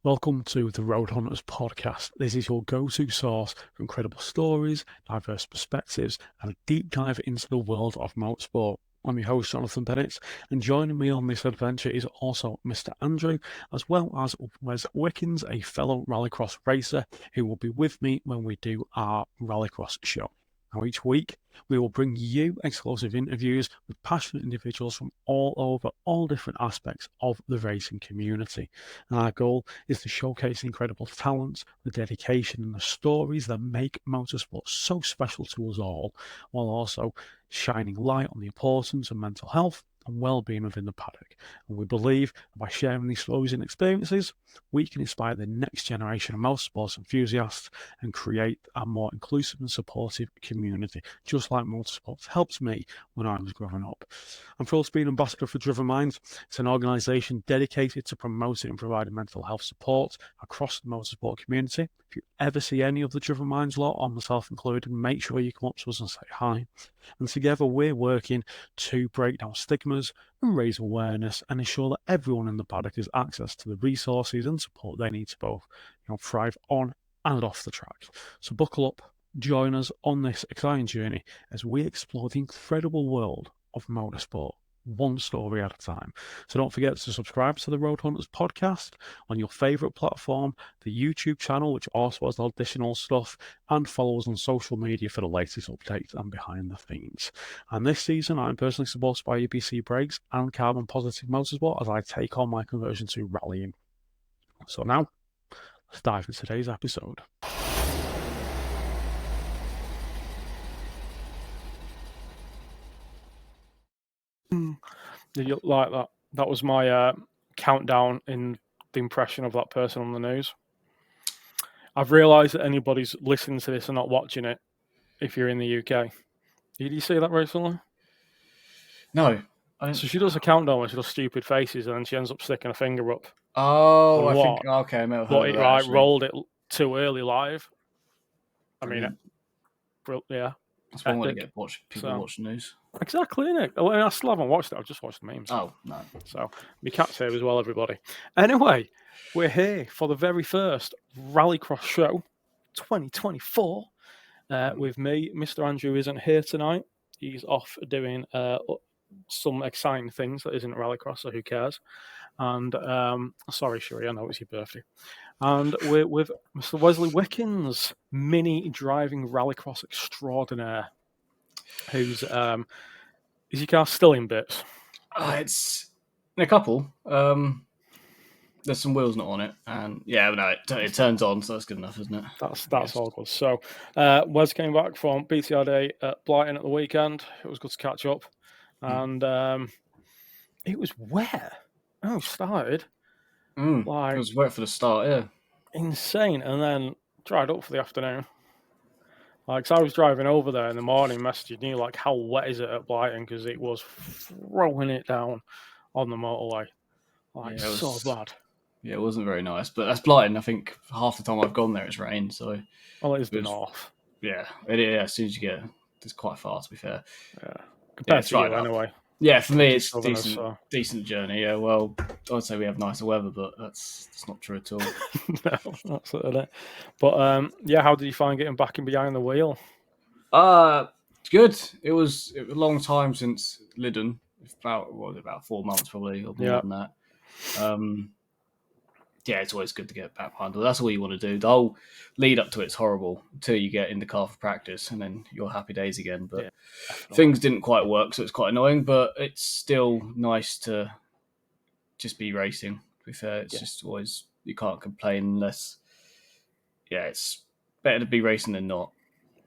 Welcome to the Road Hunters podcast. This is your go-to source for incredible stories, diverse perspectives, and a deep dive into the world of motorsport. I'm your host, Jonathan Bennett, and joining me on this adventure is also Mr. Andrew, as well as Wes Wickens, a fellow Rallycross racer, who will be with me when we do our Rallycross show. Now, each week, we will bring you exclusive interviews with passionate individuals from all over all different aspects of the racing community. And our goal is to showcase incredible talents, the dedication, and the stories that make motorsport so special to us all, while also shining light on the importance of mental health and well-being within the paddock. And we believe that by sharing these stories and experiences, we can inspire the next generation of motorsports enthusiasts and create a more inclusive and supportive community, just like motorsports helped me when I was growing up. I'm Full Speed Ambassador for Driven Minds. It's an organisation dedicated to promoting and providing mental health support across the motorsport community. If you ever see any of the Driven Minds lot, or myself included, make sure you come up to us and say hi. And together we're working to break down stigmas and raise awareness and ensure that everyone in the paddock has access to the resources and support they need to both thrive on and off the track. So buckle up, join us on this exciting journey as we explore the incredible world of motorsport, one story at a time. So don't forget to subscribe to the Road Hunters podcast on your favourite platform, the YouTube channel, which also has additional stuff, and follow us on social media for the latest updates and behind the scenes. And this season, I'm personally supported by EPC Brakes and Carbon Positive Motorsport as I take on my conversion to rallying. So now, let's dive into today's episode. Did you like that? That was my countdown in the impression of that person on the news. I've realised that anybody's listening to this and not watching it if you're in the UK. Did you see that recently? No. So she does a countdown where she does stupid faces and then she ends up sticking a finger up. Oh, I think... Okay, I may have heard but of it that, actually. rolled it too early live. Brilliant. I mean, yeah. That's one way to get people watch the news. Exactly, isn't it? I still haven't watched it. I've just watched the memes. Oh, no. So, my cat's here as well, everybody. Anyway, we're here for the very first Rallycross Show 2024 with me. Mr. Andrew isn't here tonight. He's off doing some exciting things that isn't Rallycross, so who cares? And sorry, Sherry, I know it's your birthday. And we're with Mr. Wesley Wickens, mini driving Rallycross extraordinaire, who's is your car still in bits? It's in a couple. There's some wheels not on it, and it turns on, so that's good enough, isn't it? That's all good. So Wes came back from BTRDA at Blighton at the weekend. It was good to catch up, and it was wet. Oh, started. It was wet for the start, yeah. Insane, and then dried up for the afternoon. So I was driving over there in the morning, messaging you like, how wet is it at Blighton? Because it was throwing it down on the motorway, so bad. Yeah, it wasn't very nice, but that's Blighton. I think half the time I've gone there, it's rained. So, well, it is the north. Yeah, as soon as you get, it's quite far, to be fair. Yeah, compared to you anyway. Yeah, for me, it's decent journey. Yeah, well, I'd say we have nicer weather, but that's not true at all. No, that's it. But how did you find getting back and behind the wheel? Good. It was a long time since Lyddon. About 4 months probably, or more than that. It's always good to get back behind the wheel. That's all you want to do. The whole lead up to it's horrible until you get in the car for practice, and then you're happy days again. But things didn't quite work, so it's quite annoying. But it's still nice to just be racing. To be fair, it's just always, you can't complain unless. Yeah, it's better to be racing than not.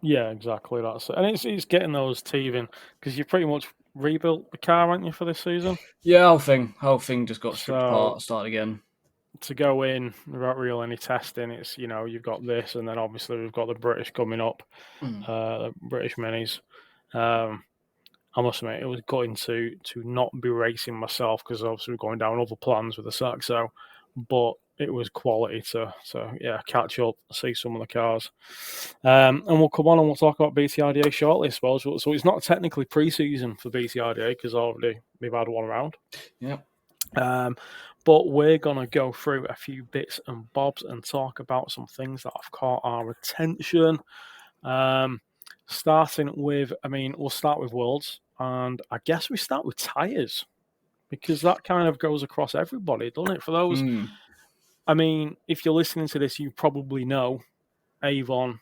Yeah, exactly. That's it. And it's getting those teething because you pretty much rebuilt the car, haven't you, for this season? Yeah, whole thing just got stripped apart, start again. To go in without really any testing, it's you've got this, and then obviously we've got the British coming up, the British minis. I must admit, it was gutting to not be racing myself because obviously we're going down other plans with the Saxo, but it was quality to catch up, see some of the cars, and we'll come on and we'll talk about BTRDA shortly, I suppose. So it's not technically pre-season for BTRDA because already we've had one round. Yeah. But we're going to go through a few bits and bobs and talk about some things that have caught our attention. Starting with, we'll start with Worlds, and I guess we start with tyres, because that kind of goes across everybody, doesn't it? For those, if you're listening to this, you probably know Avon,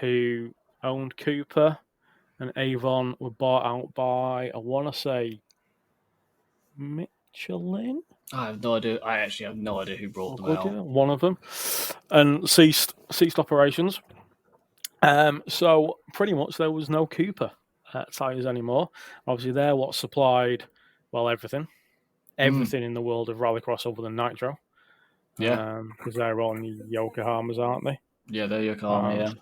who owned Cooper, and Avon were bought out by, I want to say, Michelin? I have no idea. I actually have no idea who brought them out. One of them, and ceased operations. So pretty much there was no Cooper tyres anymore. Obviously, they're what supplied, well, everything in the world of Rallycross other than Nitro. Yeah, because they're on Yokohamas, aren't they? Yeah, they're Yokohama. Yeah,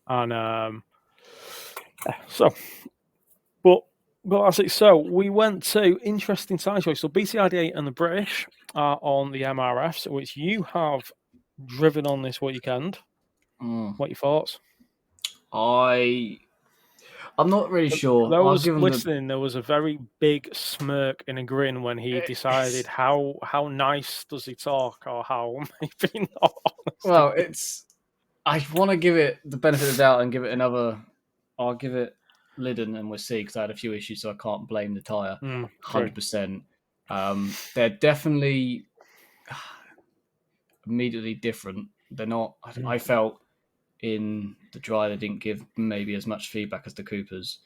and so, but that's it. So we went to interesting tyre choice. So BTRDA and the British are on the MRFs, which you have driven on this weekend. What are your thoughts? I'm not really sure. Those listening, there was a very big smirk and a grin when he decided how nice does he talk, or how maybe not. Honestly. Well, I want to give it the benefit of the doubt and give it another. I'll give it Lydon and we'll see, because I had a few issues, so I can't blame the tyre 100%. They're definitely immediately different. They're not. I felt in the dry they didn't give maybe as much feedback as the Coopers,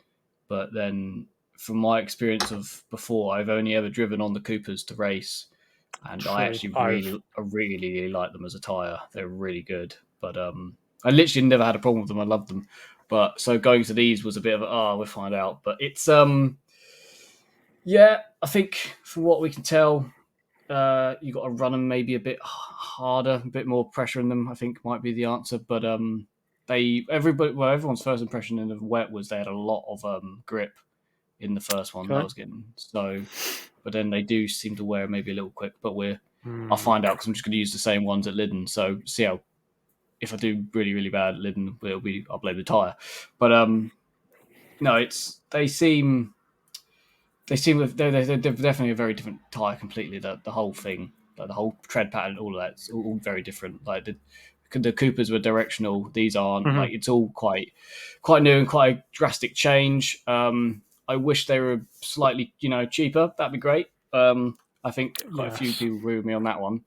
but then from my experience of before, I've only ever driven on the Coopers to race, and I actually really like them as a tyre. They're really good, but I literally never had a problem with them. I love them, but so going to these was a bit of we'll find out. But it's yeah, I think from what we can tell, you got to run them maybe a bit harder, a bit more pressure in them, I think might be the answer. But everyone's first impression in the wet was they had a lot of grip in the first one. That was getting so, but then they do seem to wear maybe a little quick. But I'll find out, because I'm just going to use the same ones at Lydon. So see how, if I do really, really bad at Lydon, I'll blame the tyre. But no, they're definitely a very different tyre completely. The whole thing, like the whole tread pattern, all of that's all very different. Like the Coopers were directional. These aren't. Like it's all quite new and quite a drastic change. I wish they were slightly, cheaper. That'd be great. I think quite a few people agree with me on that one.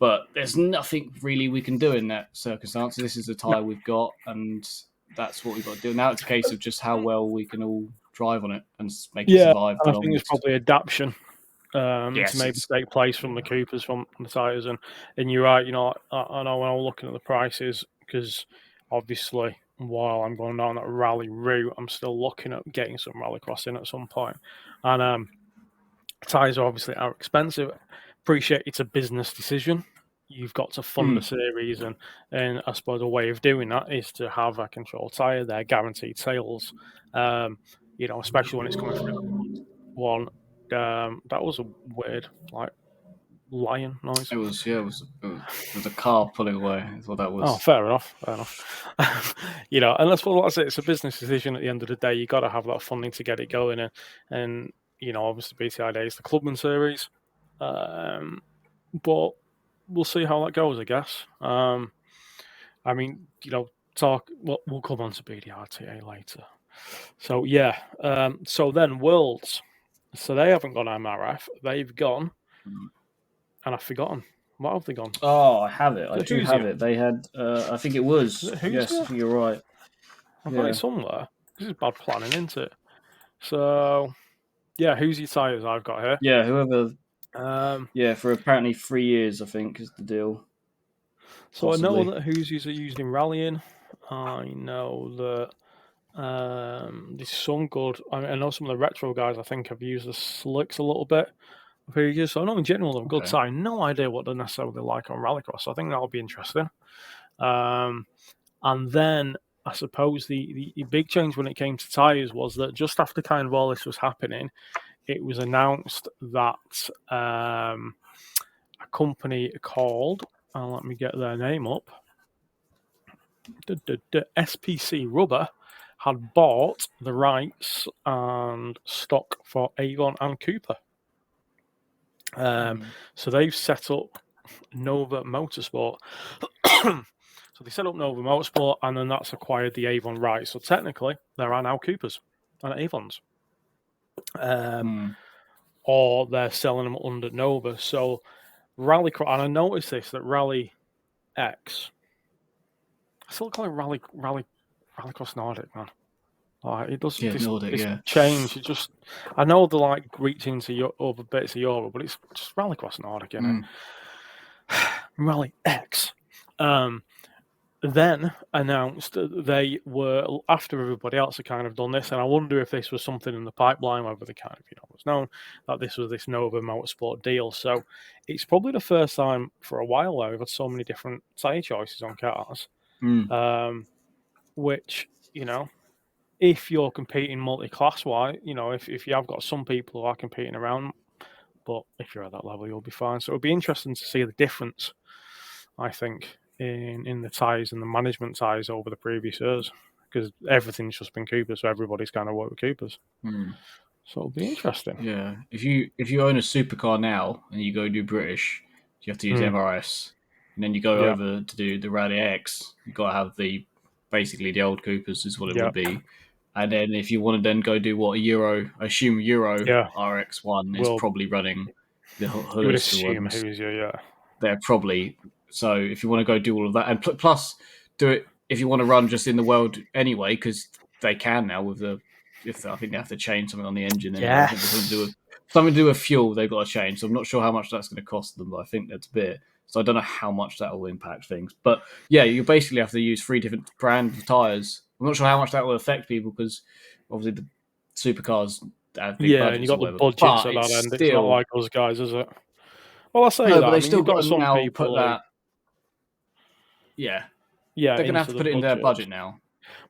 But there's nothing really we can do in that circumstance. This is the tyre we've got, and that's what we've got to do. Now it's a case of just how well we can all drive on it and make it survive. I think it's probably adaptation to maybe take place from the Coopers, from the tyres. And you're right, I know when I'm looking at the prices, because obviously while I'm going down that rally route, I'm still looking at getting some rallycross in at some point. And tyres obviously are expensive. Appreciate it's a business decision. You've got to fund the series, and I suppose a way of doing that is to have a controlled tyre. They're guaranteed sales, especially when it's coming through one. That was a weird, lion noise. It was a car pulling away. That's what that was. Oh, fair enough. And that's what I say. It's a business decision at the end of the day. You got to have that funding to get it going, and obviously BTRDA is the Clubman series. But we'll see how that goes, I guess. We'll come on to BTRDA later. So, yeah. So then Worlds. So they haven't gone MRF. They've gone, and I've forgotten. What have they gone? Oh, I have it. I do have it. They had, I think it was. Yes, I think you're right. I've got it somewhere. This is bad planning, isn't it? So, yeah, who's your tyres I've got here? Yeah, whoever. For apparently 3 years, I think, is the deal. So possibly. I know that Hoosies are used in rallying. I know that there's some good. I know some of the retro guys, I think, have used the slicks a little bit. So I know in general they're good. So I have no idea what they're necessarily like on Rallycross. So I think that'll be interesting. And then I suppose the big change when it came to tyres was that just after kind of all this was happening, it was announced that a company called, let me get their name up, SPC Rubber had bought the rights and stock for Avon and Cooper. So they've set up Nova Motorsport. So they set up Nova Motorsport, and then that's acquired the Avon rights. So technically, there are now Coopers and Avons. Or they're selling them under Nova. So Rallycross, and I noticed this, that Rally X, I still call it Rallycross Nordic, man. It does change. It just, I know they like reach into other bits of Europe, but it's just Rallycross Nordic, isn't it? Rally X. Then announced that they were, after everybody else had kind of done this, and I wonder if this was something in the pipeline, whether they kind of, was known that this was this Nova Motorsport deal. So it's probably the first time for a while now we've had so many different tyre choices on cars, which, if you're competing multi-class wise, if you have got some people who are competing around, but if you're at that level, you'll be fine. So it'll be interesting to see the difference, I think, in the tyres and the management tyres over the previous years, because everything's just been Coopers, so everybody's kind of worked with Coopers. So it'll be interesting. Yeah, if you own a supercar now and you go do British, you have to use MRS, and then you go over to do the Rally X, you got to have basically the old Coopers is what it would be. And then if you want to then go do what Euro RX1 is probably running the Hollister ones. They're probably, so if you want to go do all of that, and plus do it if you want to run just in the world anyway, because they can now with I think they have to change something on the engine. Anyway. I think something to do with fuel they've got to change. So I'm not sure how much that's going to cost them, but I think that's a bit. So I don't know how much that will impact things. But yeah, you basically have to use 3 different brands of tyres. I'm not sure how much that will affect people because obviously the supercars have big budgets. And you got the budgets at that end. It's not like us guys, is it? Well, I say that. But they've still got some now people put that. Yeah, they're going to have to put it in their budget now.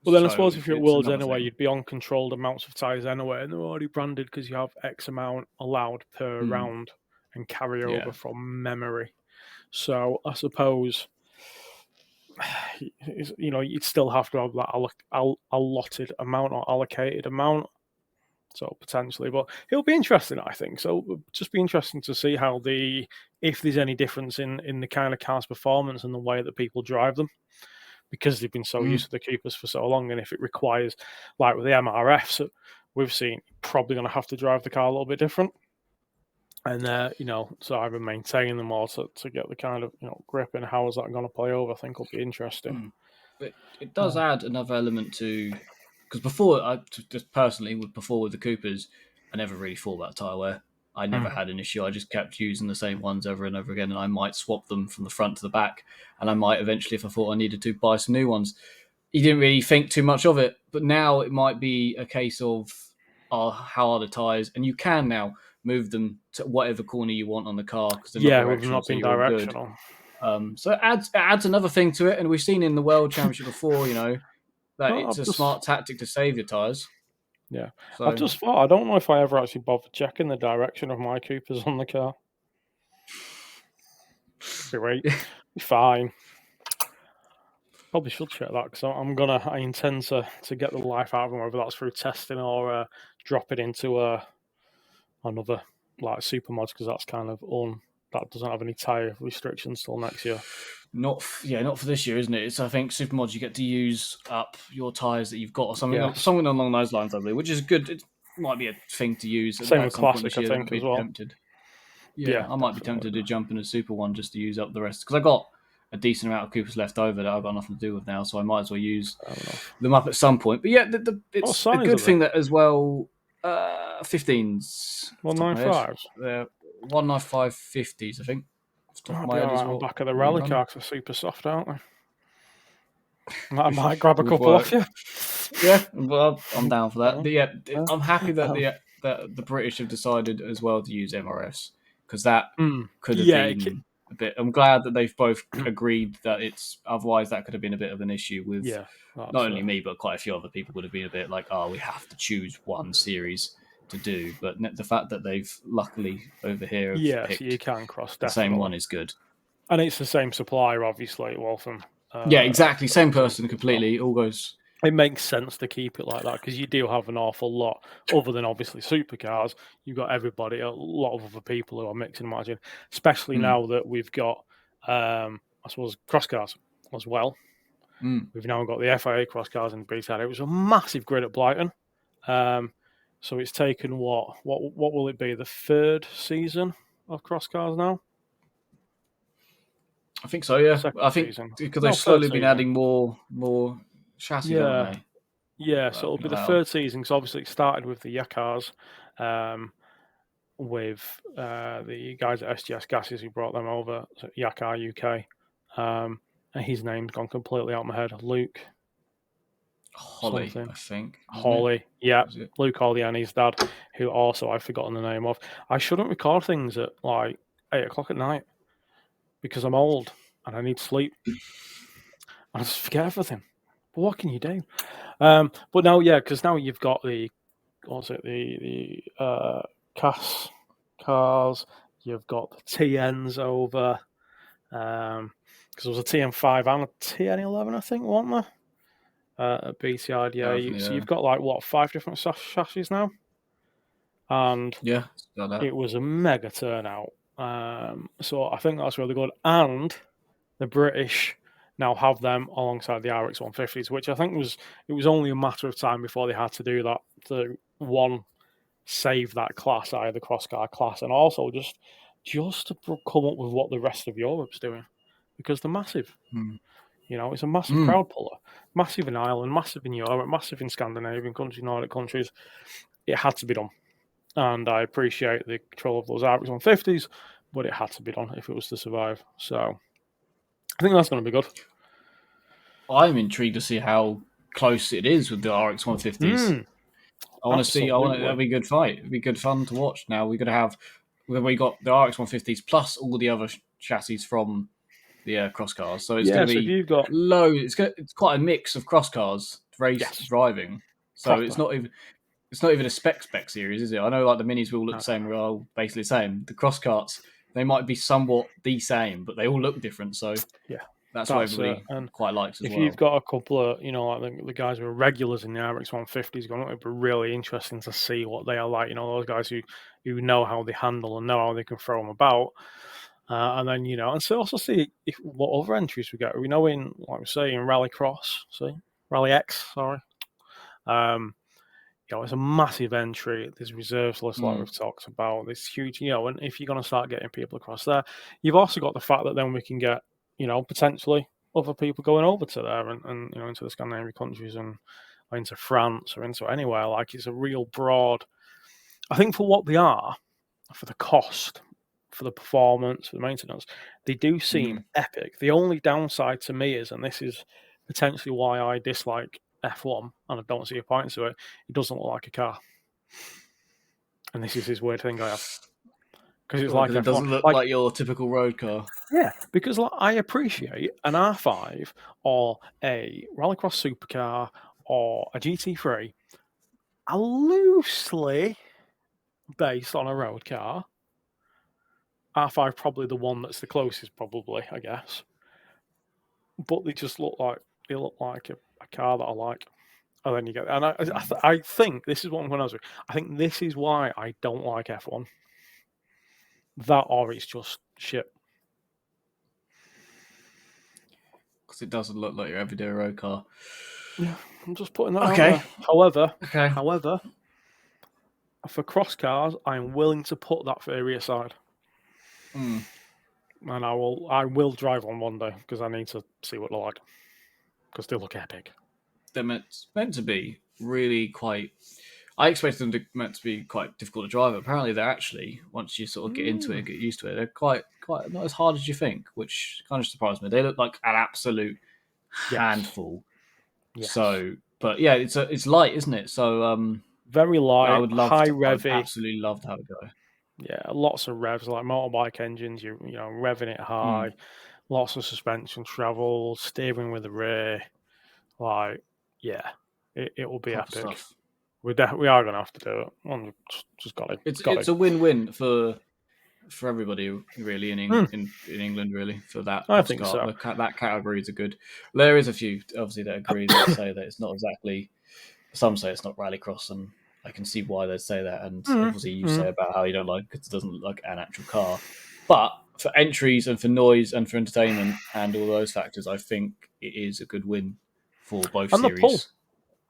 Well, then I suppose if you're at Worlds anyway, you'd be on controlled amounts of tyres anyway, and they're already branded because you have X amount allowed per round and carry over from memory. So I suppose, you'd still have to have that allotted amount or allocated amount. So potentially, but it'll be interesting, I think. So it'll just be interesting to see if there's any difference in the kind of car's performance and the way that people drive them, because they've been so used to the Coopers for so long. And if it requires, like with the MRFs, we've seen probably going to have to drive the car a little bit different. And, so either maintain them or to get the kind of, grip, and how is that going to play over, I think will be interesting. It does add another element to, because before, just personally, with the Coopers, I never really thought about tyre wear. I never had an issue. I just kept using the same ones over and over again, and I might swap them from the front to the back, and I might eventually, if I thought I needed to, buy some new ones. You didn't really think too much of it, but now it might be a case of how are the tyres, and you can now move them to whatever corner you want on the car because we've not been directional. So it adds another thing to it, and we've seen in the World Championship before, that it's a smart tactic to save your tyres. Yeah, so, I've just thought, I don't know if I ever actually bothered checking the direction of my Coopers on the car. Be fine. Probably should check that because I intend to get the life out of them, whether that's through testing or drop it into another like super mods, because that's kind of that doesn't have any tyre restrictions till next year. Not for this year, isn't it? It's, I think, Supermods, you get to use up your tyres that you've got or something along those lines, I believe, which is good. It might be a thing to use. Same with Classic, I think, as well. Tempted. Yeah, I might be tempted to jump in a Super one just to use up the rest, because I got a decent amount of Coopers left over that I've got nothing to do with now, so I might as well use them up at some point. But yeah, it's a good thing that as well, 15s. 195s? 195 50s, I think. On the back of the rally cars are super soft, aren't they? I might grab a couple off you. Yeah, well, I'm down for that. But yeah, I'm happy that the British have decided as well to use MRS, because that could have been a bit. I'm glad that they've both agreed that otherwise that could have been a bit of an issue with not only me, but quite a few other people would have been a bit like, we have to choose one series to do, but the fact that they've luckily over here picked so you can cross the same one is good, and it's the same supplier, obviously. Waltham. Exactly, same person completely. All goes it makes sense to keep it like that because you do have an awful lot, other than obviously supercars. You've got everybody, a lot of other people who are mixing and matching, especially now that we've got, I suppose, crosscars as well. We've now got the FIA Crosscars in BTRDA. It was a massive grid at Brighton. So it's taken what will it be? The third season of Crosscars now? I think so. Yeah, Second I think season. because No, they've slowly third been season. adding more chassis, haven't they? Yeah. So it'll be the third season. So obviously it started with the Yakars, with the guys at SGS Gases who brought them over. So Yakar UK, and his name's gone completely out of my head. Luke. Holly, something. I think. Hawley, yeah, Luke Hawley and his dad, who also I've forgotten the name of. I shouldn't record things at like 8 o'clock at night because I'm old and I need sleep. I just forget everything. But what can you do? But now, yeah, because now you've got the CAS cars. You've got the TNs over. Because there was a TN5 and a TN11, I think, wasn't there? At BTRDA. So you've got like what 5 different chassis now, and it was a mega turnout. So I think that's really good. And the British now have them alongside the RX 150s, which I think it was only a matter of time before they had to do that to save that class out of the crosscar class, and also just to come up with what the rest of Europe's doing, because they're massive. You know, it's a massive crowd puller. Massive in Ireland, massive in Europe, massive in Scandinavian countries, Nordic countries. It had to be done. And I appreciate the control of those RX 150s, but it had to be done if it was to survive. So I think that's going to be good. I'm intrigued to see how close it is with the RX 150s. I want to see. That'll be a good fight. It'll be good fun to watch. Now we got the RX 150s plus all the other chassis from the crosscars. So it's going to be low. It's quite a mix of crosscars driving. So proper. It's not even a spec series, is it? I know like the minis will look the same. We're all basically the same. The cross carts, they might be somewhat the same, but they all look different. So that's what everybody quite likes as well. If you've got a couple of, like the guys who are regulars in the RX 150s going, it'd be really interesting to see what they are like. Those guys who know how they handle and know how they can throw them about. And then, and so also see what other entries we get. We know in, like we say, in Rally X, sorry. It's a massive entry. There's reserves list, like we've talked about. This huge, and if you're going to start getting people across there, you've also got the fact that then we can get, potentially other people going over to there and into the Scandinavian countries and into France or into anywhere. Like it's a real broad. I think for what they are, for the cost, for the performance, for the maintenance, they do seem epic. The only downside to me is, and this is potentially why I dislike F1 and I don't see a point to it, it doesn't look like a car. And this is this weird thing I have. Because it's like it doesn't look like your typical road car. Yeah, because I appreciate an R5 or a Rallycross supercar or a GT3 are loosely based on a road car. R5 probably the one that's the closest, probably, I guess. But they just look like a car that I like. And then you get, and I think this is what I'm going to answer. I think this is why I don't like F1. That or it's just shit. Because it doesn't look like your everyday road car. Yeah, I'm just putting that out there. However, for cross cars, I'm willing to put that theory aside. And I will drive one day because I need to see what they're like. Because they look epic. They're meant to be really quite. I expected them meant to be quite difficult to drive. Apparently, they're actually, once you sort of get into it and get used to it, they're quite not as hard as you think, which kind of surprised me. They look like an absolute handful. Yes. So, but yeah, it's light, isn't it? So very light, I would love high revvy. I'd absolutely love to have it go. Yeah, lots of revs like motorbike engines. You're revving it high. Lots of suspension travel, steering with the rear. Like, yeah, it will be epic. Stuff. We are going to have to do it. Just got it. It's a win-win for for everybody really in England, really, for that I cross think car. so. That categories are good. There is a few obviously that agree that say that it's not exactly. Some say it's not rallycross, and I can see why they'd say that. And obviously, you say about how you don't like it because it doesn't look like an actual car. But for entries and for noise and for entertainment and all those factors, I think it is a good win for both And the pull. series.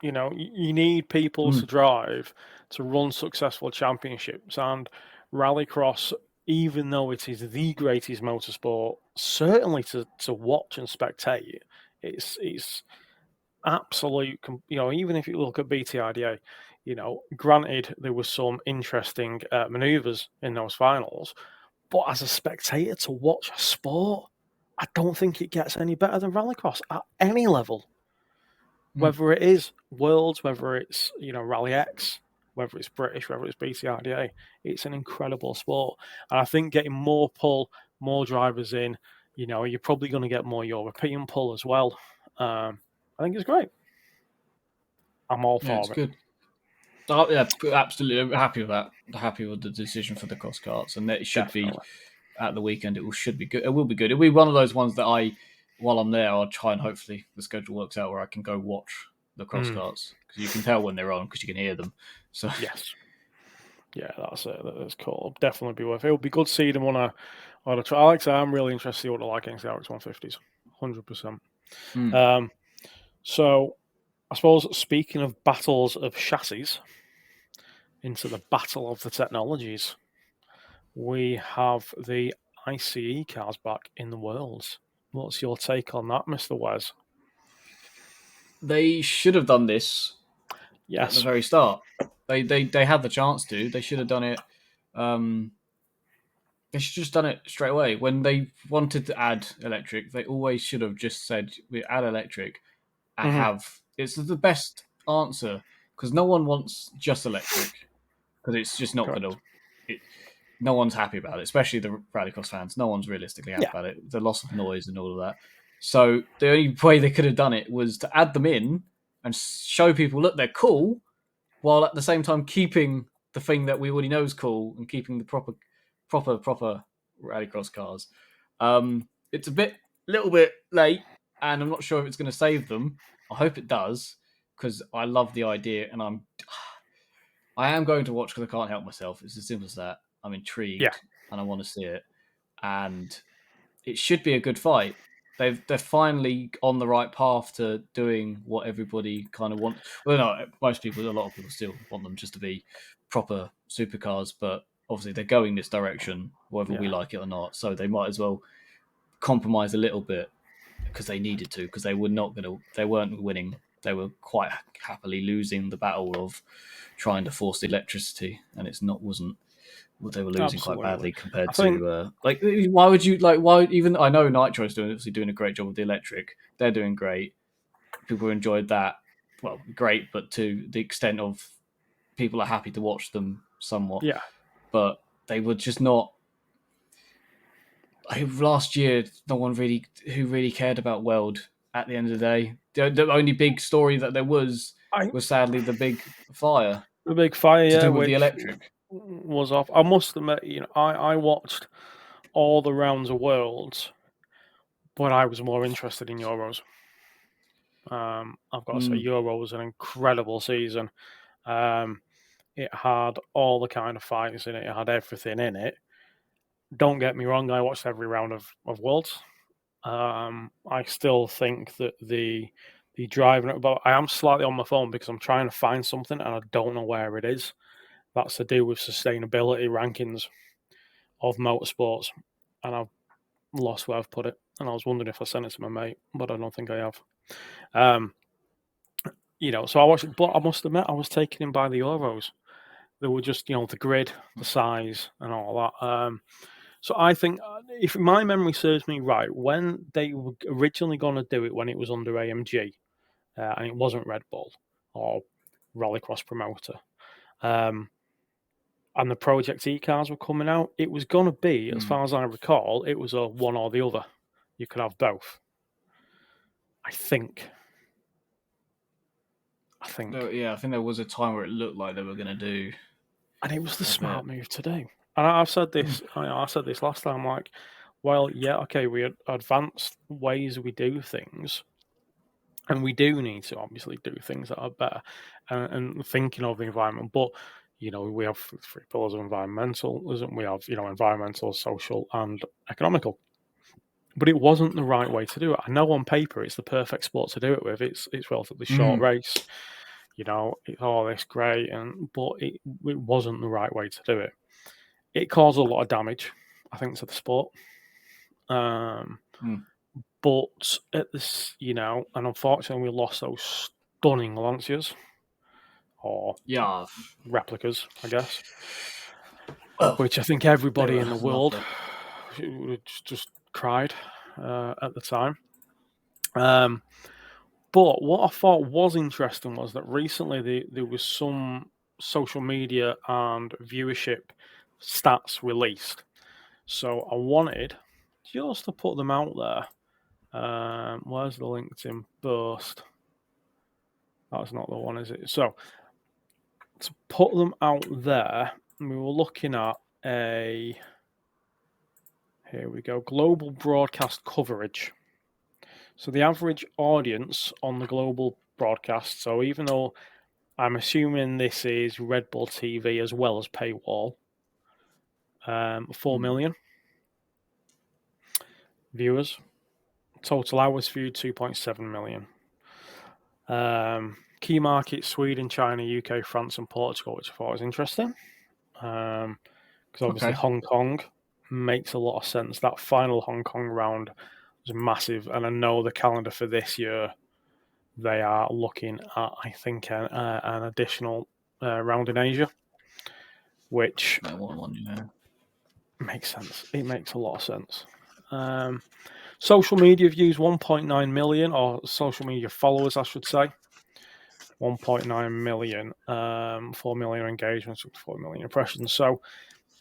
You know, you need people to drive to run successful championships, and Rallycross, even though it is the greatest motorsport, certainly to watch and spectate, it's absolute. You know, even if you look at BTRDA, you know, granted there was some interesting manoeuvres in those finals, but as a spectator to watch a sport, I don't think it gets any better than Rallycross at any level. Whether it is Worlds, whether it's, you know, Rally X, whether it's British, whether it's BTRDA, it's an incredible sport. And I think getting more pull, more drivers in, you know, you're probably going to get more European pull as well. I think it's great. I'm all for it's it. good. Oh, yeah, absolutely happy with that. Happy with the decision for the cross carts, and it should be at the weekend. Should be good. It will be good. It'll be one of those ones that while I'm there, I'll try and hopefully the schedule works out where I can go watch the cross carts because you can tell when they're on because you can hear them. So yes, yeah, that's it. That's cool. Definitely be worth it. It'll be good to see them on a trial. Alex, I'm really interested to see what they're like against the RX-150s. 100%. So, I suppose speaking of battles of chassis, into the battle of the technologies, we have the ICE cars back in the Worlds. What's your take on that, Mr. Wes? they should have done this at the Yes. very start. They had the chance to. They should have done it. They should have just done it straight away. When they wanted to add electric, they always should have just said, we add electric and have... It's the best answer because no one wants just electric because it's just not going to... No one's happy about it, especially the Rallycross fans. No one's realistically happy about it. The loss of noise and all of that. So the only way they could have done it was to add them in and show people, look, they're cool, while at the same time keeping the thing that we already know is cool and keeping the proper Rallycross cars. It's little bit late, and I'm not sure if it's going to save them. I hope it does because I love the idea, and I am going to watch because I can't help myself. It's as simple as that. I'm intrigued and I want to see it, and it should be a good fight. They're finally on the right path to doing what everybody kind of wants. Well, no, a lot of people still want them just to be proper supercars, but obviously they're going this direction, whether we like it or not. So they might as well compromise a little bit because they needed to, because they weren't winning. They were quite happily losing the battle of trying to force the electricity, and wasn't. They were losing quite badly compared to why even I know Nitro is doing a great job with the electric. They're doing great. People enjoyed that. Well, great, but to the extent of people are happy to watch them somewhat. Yeah. But they were just not. Last year, no one really cared about Weld at the end of the day. The only big story that there was sadly the big fire. The big fire, to do with the electric. Was off. I must admit, you know, I watched all the rounds of Worlds, but I was more interested in Euros. I've got to say, Euro was an incredible season. It had all the kind of fights in it. It had everything in it. Don't get me wrong, I watched every round of Worlds. I still think that the driving, but I am slightly on my phone because I'm trying to find something and I don't know where it is. That's to do with sustainability rankings of motorsports, and I've lost where I've put it. And I was wondering if I sent it to my mate, but I don't think I have. You know, so I watched it, but I must admit I was taken in by the Euros. They were just, you know, the grid, the size, and all that. So I think, if my memory serves me right, when they were originally going to do it, when it was under AMG, and it wasn't Red Bull or Rallycross Promoter, and the Project E cars were coming out, it was going to be, as far as I recall, it was a one or the other. You could have both. I think. Yeah, I think there was a time where it looked like they were going to do. And it was the smart move to do. And I've said this. I said this last time. Like, well, yeah, okay, we had advanced ways we do things, and we do need to obviously do things that are better, and thinking of the environment. But we have three pillars of environmentalism. We have environmental, social, and economical. But it wasn't the right way to do it. I know on paper it's the perfect sport to do it with. It's relatively short race. It's all this great, but it wasn't the right way to do it. It caused a lot of damage, I think, to the sport. But at this, and unfortunately, we lost those stunning Lancias, or replicas, I guess. Which I think everybody in the world just cried at the time. But what I thought was interesting was that recently there was some social media and viewership stats released. So I wanted just to put them out there. Where's the LinkedIn post? That's not the one, is it? So to put them out there, we were looking at here we go, global broadcast coverage. So the average audience on the global broadcast, so even though I'm assuming this is Red Bull TV as well as paywall, 4 million viewers. Total hours viewed, 2.7 million. Key markets, Sweden, China, UK, France, and Portugal, which I thought was interesting. Because obviously Hong Kong makes a lot of sense. That final Hong Kong round was massive. And I know the calendar for this year, they are looking at, I think, an additional round in Asia, which makes sense. It makes a lot of sense. Social media views, 1.9 million, or social media followers, I should say. 1.9 million, 4 million engagements, 4 million impressions. So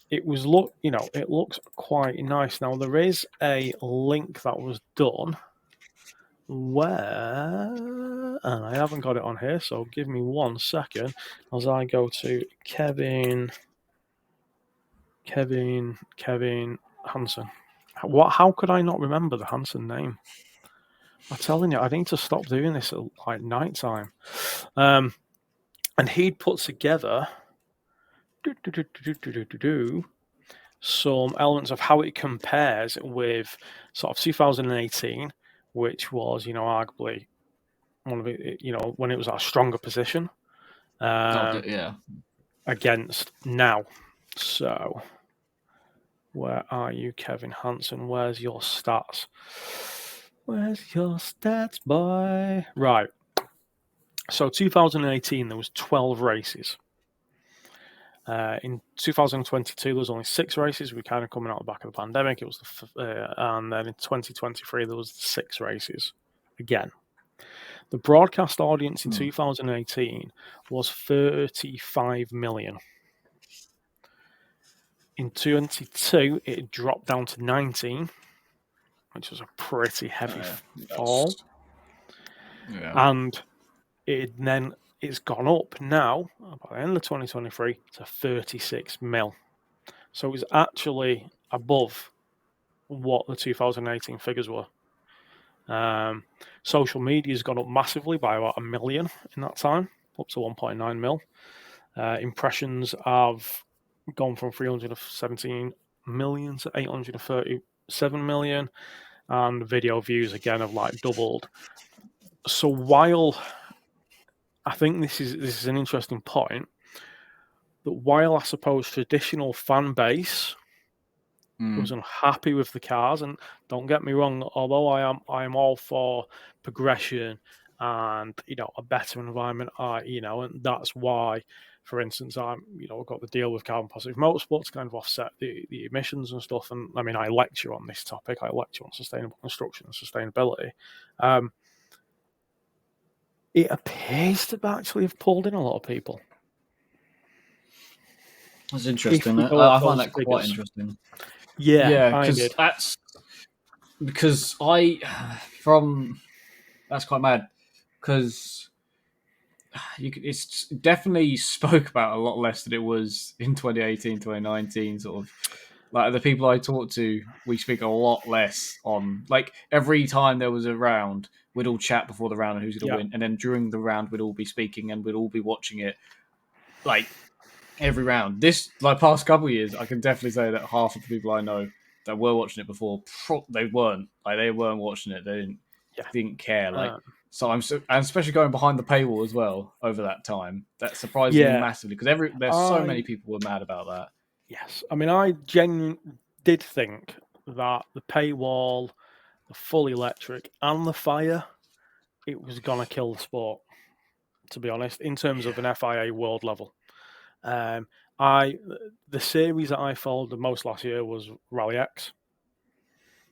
it was it looks quite nice. Now there is a link that was done where, and I haven't got it on here, so give me 1 second as I go to Kevin Hansen. How could I not remember the Hansen name? I'm telling you, I need to stop doing this at like night time. And he'd put together some elements of how it compares with sort of 2018, which was, arguably one of it, when it was at a stronger position against now. So where are you, Kevin Hansen? Where's your stats? Where's your stats, boy? Right. So 2018, there was 12 races. In 2022, there was only 6 races. We're kind of coming out the back of the pandemic. It was and then in 2023, there was 6 races again. The broadcast audience in 2018 was 35 million. In 2022, it dropped down to 19, which was a pretty heavy fall. Yeah. And it's gone up now, by the end of 2023, to 36 mil. So it's actually above what the 2018 figures were. Social media has gone up massively by about 1 million in that time, up to 1.9 mil. Impressions have gone from 317 million to 837 million, and video views again have like doubled. So while I think this is an interesting point, that while I suppose traditional fan base was unhappy with the cars, and don't get me wrong, although I am all for progression and a better environment, and that's why, for instance, I've got the deal with Carbon Positive Motorsport to kind of offset the emissions and stuff. And I mean, I lecture on this topic. I lecture on sustainable construction and sustainability. It appears to actually have pulled in a lot of people. That's interesting. I find that quite interesting. Yeah, because that's quite mad. Because it's definitely spoke about a lot less than it was in 2018, 2019. Sort of like the people I talk to, we speak a lot less on. Like every time there was a round, we'd all chat before the round and who's going to win, and then during the round, we'd all be speaking and we'd all be watching it. Like every round, this like past couple of years, I can definitely say that half of the people I know that were watching it before, they weren't watching it. They didn't care. Like so, and especially going behind the paywall as well over that time. That surprised me massively because there's so many people were mad about that. Yes, I mean, I genuinely did think that the paywall, the full electric, and the fire, it was gonna kill the sport. To be honest, in terms of an FIA world level. The series that I followed the most last year was Rally X.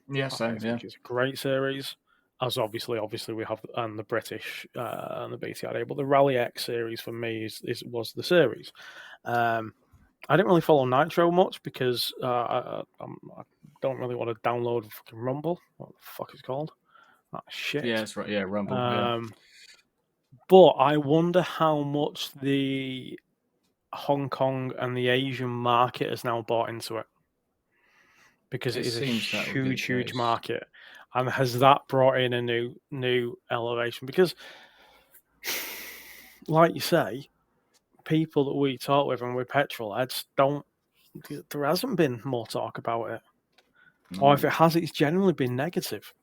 Yeah, same. Yeah, it's a great series. As obviously we have and the British and the BTRDA, but the Rally X series for me was the series. I didn't really follow Nitro much because I don't really want to download fucking Rumble. What the fuck is it called? That shit. Yeah, that's right. Yeah, Rumble. But I wonder how much the Hong Kong and the Asian market has now bought into it, because it is a huge market, and has that brought in a new elevation? Because, like you say, people that we talk with and we're petrol heads there hasn't been more talk about it, or if it has, it's generally been negative.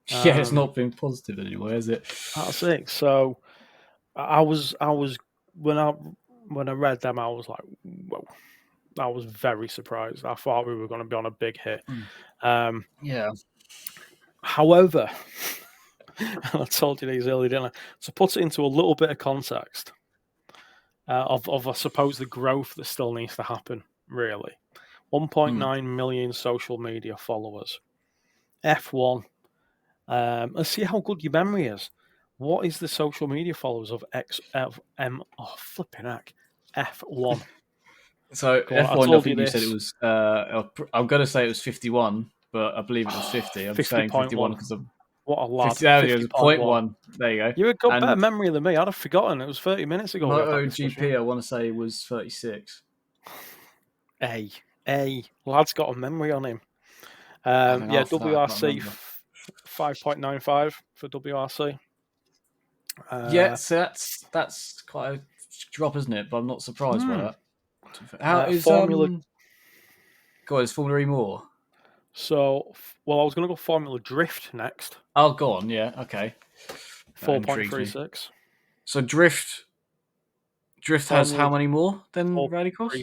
Yeah, it's not been positive anymore, is it? That's it. So I was when I read them, I was like, whoa. I was very surprised. I thought we were going to be on a big hit. Yeah. However, and I told you these earlier, didn't I? To put it into a little bit of context of I suppose the growth that still needs to happen, really. 1.9 million social media followers. F1. Let's see how good your memory is. What is the social media followers of XFM? Oh, flipping heck. F1. So F1, I think you said it was. I'm going to say it was 51, but I believe it was 50. I'm saying 51 because of what a lad. 50, it was 0.1. There you go. You got better memory than me. I'd have forgotten. It was 30 minutes ago. MotoGP, I want to say, was 36. Lad's got a memory on him. WRC 5.95 for WRC. So that's quite a drop, isn't it? But I'm not surprised by that. How is Formula? God, is Formula E more? So, I was going to go Formula Drift next. Oh, go on. Yeah, okay. 4.36. So Drift has how many more than Rallycross?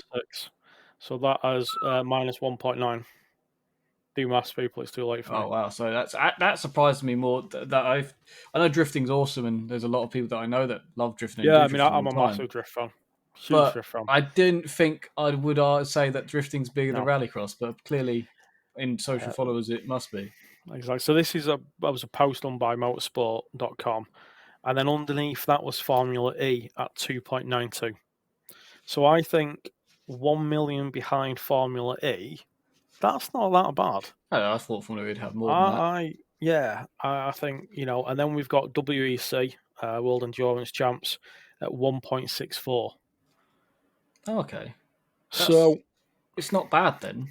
So that has minus 1.9. Do maths, people. It's too late for me. Oh wow! So that surprised me more. That I know drifting's awesome, and there's a lot of people that I know that love drifting. Yeah, I mean, I'm a massive drift fan. Huge drift fan. I didn't think I would say that drifting's bigger than Rallycross, but clearly, in social followers, it must be. Exactly. So this is that was a post done by Motorsport.com, and then underneath that was Formula E at 2.92. So I think 1 million behind Formula E. That's not that bad. I thought Formula E would have more than that. I think, and then we've got WEC, World Endurance Champs, at 1.64. Oh, okay. So it's not bad then.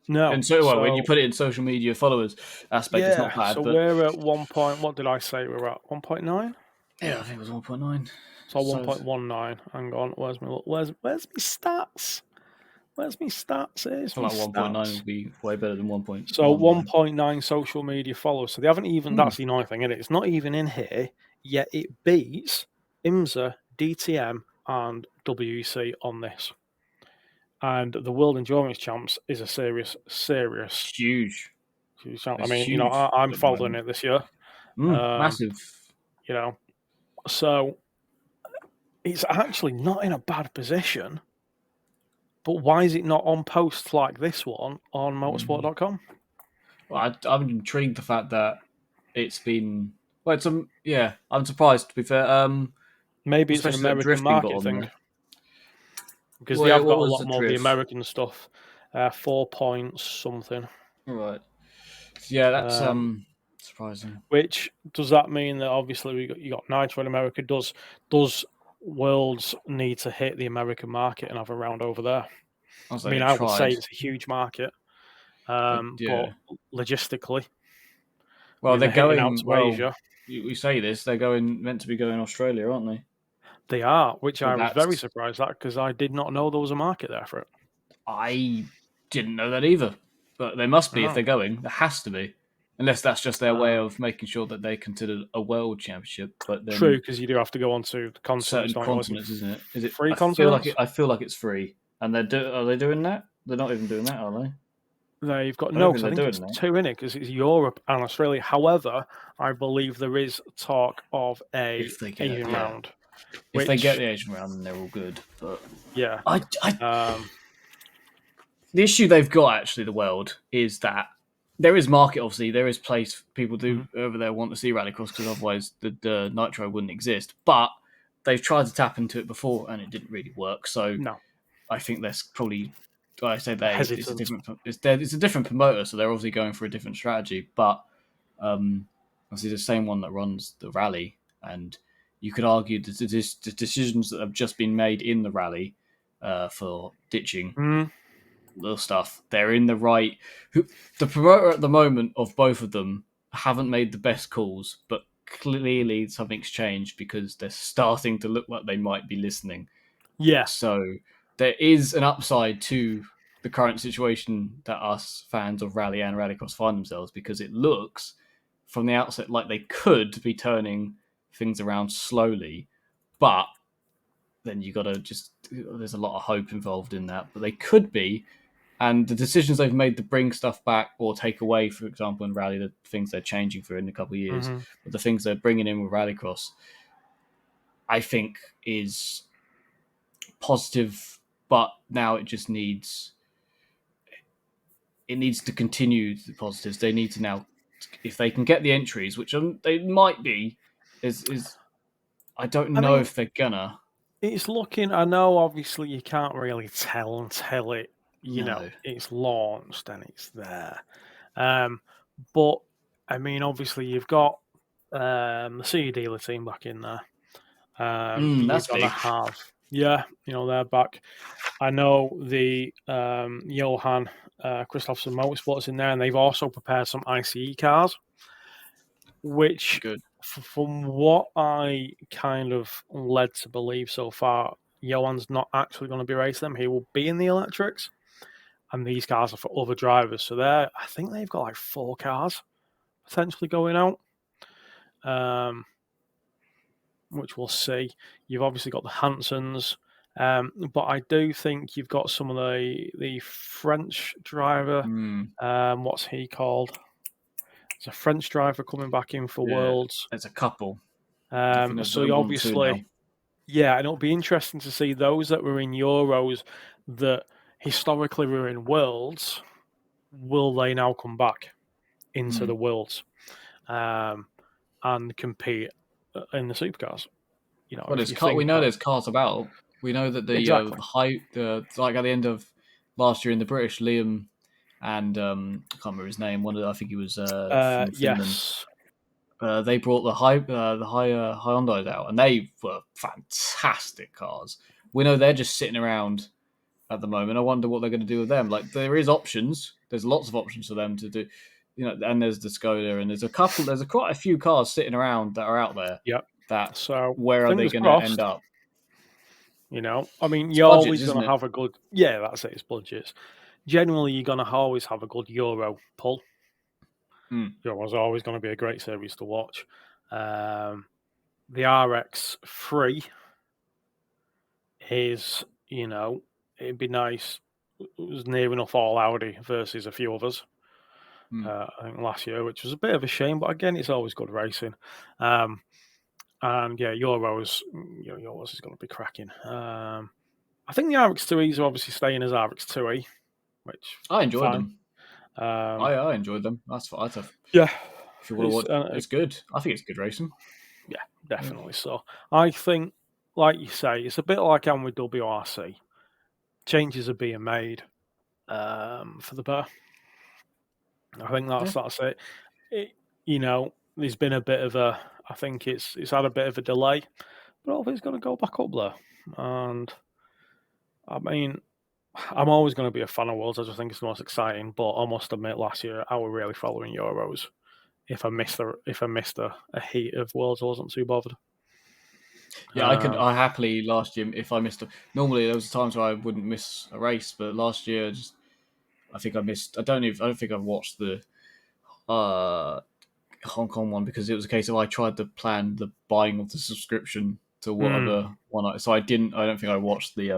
No. And when you put it in social media followers aspect, it's not bad. So we're at 1. What did I say? We're at 1.9? Yeah, I think it was 1.9. So 1.19. Hang on. Where's my stats? Where's my stats? Here's my stats. 1.9 would be way better than 1.9. So 1.9 social media followers. So they haven't even. That's the annoying thing, isn't it? It's not even in here yet. It beats IMSA, DTM, and WEC on this. And the World Endurance Champs is a serious huge. I mean, I'm following it this year. Massive. So it's actually not in a bad position. But why is it not on posts like this one on motorsport.com? Well, I'm intrigued the fact that it's been. Well, I'm surprised, to be fair. Maybe it's an American market thing. Because they have got a lot more of the American stuff. 4 points something. Right. Yeah, that's surprising. Which does that mean that obviously you got Nitro in America? Does Worlds need to hit the American market and have a round over there. I mean, I would say it's a huge market, but logistically, well, they're hitting going out to Asia. We say this, they're meant to be going Australia, aren't they? They are, which So I was very surprised at because I did not know there was a market there for it. I didn't know that either, but there must be if they're going. There has to be, unless that's just their way of making sure that they're considered a world championship. But then true, because you do have to go on to the continents, certain continents, isn't it? Is it free continents? I feel like it's free, and are they doing that? They're not even doing that, are they? They've got I think it's two in it because it's Europe and Australia. However, I believe there is talk of a Asian round. If they get the Asian round, then they're all good. But yeah, the issue they've got actually, the world, is that there is market. Obviously, there is place people do over there want to see Rallycross because otherwise the Nitro wouldn't exist. But they've tried to tap into it before and it didn't really work. So no. I think there's probably. I say it's a different promoter, so they're obviously going for a different strategy. But obviously the same one that runs the rally, and you could argue that the decisions that have just been made in the rally for ditching little stuff, they're in the right. The promoter at the moment of both of them haven't made the best calls, but clearly something's changed because they're starting to look like they might be listening. Yeah. So there is an upside to the current situation that us fans of rally and rallycross find themselves, because it looks from the outset like they could be turning things around slowly, but then you got to there's a lot of hope involved in that, but they could be. And the decisions they've made to bring stuff back or take away, for example, in rally, the things they're changing for in a couple of years, but the things they're bringing in with rallycross, I think is positive, but now it just needs to continue the positives. They need to now, if they can get the entries, which they might be, is I don't know if they're gonna. It's looking. I know, obviously, you can't really tell until it, know, it's launched and it's there. But I mean, obviously, you've got the CE dealer team back in there. That's you're gonna have, they're back. I know the Johan Christopherson Motorsport's in there, and they've also prepared some ICE cars, which, from what I kind of led to believe so far, Johan's not actually going to be racing them. He will be in the electrics, and these cars are for other drivers. So I think they've got like 4 cars potentially going out, which we'll see. You've obviously got the Hansons, but I do think you've got some of the French driver. What's he called? There's a French driver coming back in for Worlds. There's a couple. So obviously, and it'll be interesting to see those that were in Euros that historically were in Worlds. Will they now come back into the Worlds and compete in the Supercars? We know there's cars about. We know that the like at the end of last year in the British, Liam and I can't remember his name. I think he was from Finland. Yes. They brought the Hyundais out, and they were fantastic cars. We know they're just sitting around at the moment. I wonder what they're going to do with them. Like, there is options. There's lots of options for them to do. And there's the Skoda, and there's quite a few cars sitting around that are out there. Yep. Where are they going to end up? I mean, you're always going to have a good. Yeah, that's it. It's budgets. Generally, you're going to always have a good Euro pull. Euro's always going to be a great series to watch. The RX3 is, it'd be nice. It was near enough all Audi versus a few others. I think last year, which was a bit of a shame, but again, it's always good racing. And Euros is going to be cracking. I think the RX2Es are obviously staying as RX2E, which I enjoyed them. I enjoyed them. That's what I thought. Yeah, if you want to watch, it's good. I think it's good racing. Yeah, definitely. So I think, like you say, it's a bit like I'm with WRC. Changes are being made for the better. I think that's it. There's been a bit of I think it's had a bit of a delay, but all of it's going to go back up there. And I mean, I'm always going to be a fan of Worlds. I just think it's the most exciting. But I must admit, last year I was really following Euros. If I missed a heat of Worlds, I wasn't too bothered. Yeah, I happily last year if I missed. Normally there was times where I wouldn't miss a race, but last year I think I missed. I don't think I've watched the Hong Kong one because it was a case of I tried to plan the buying of the subscription to whatever one. So I didn't. I don't think I watched the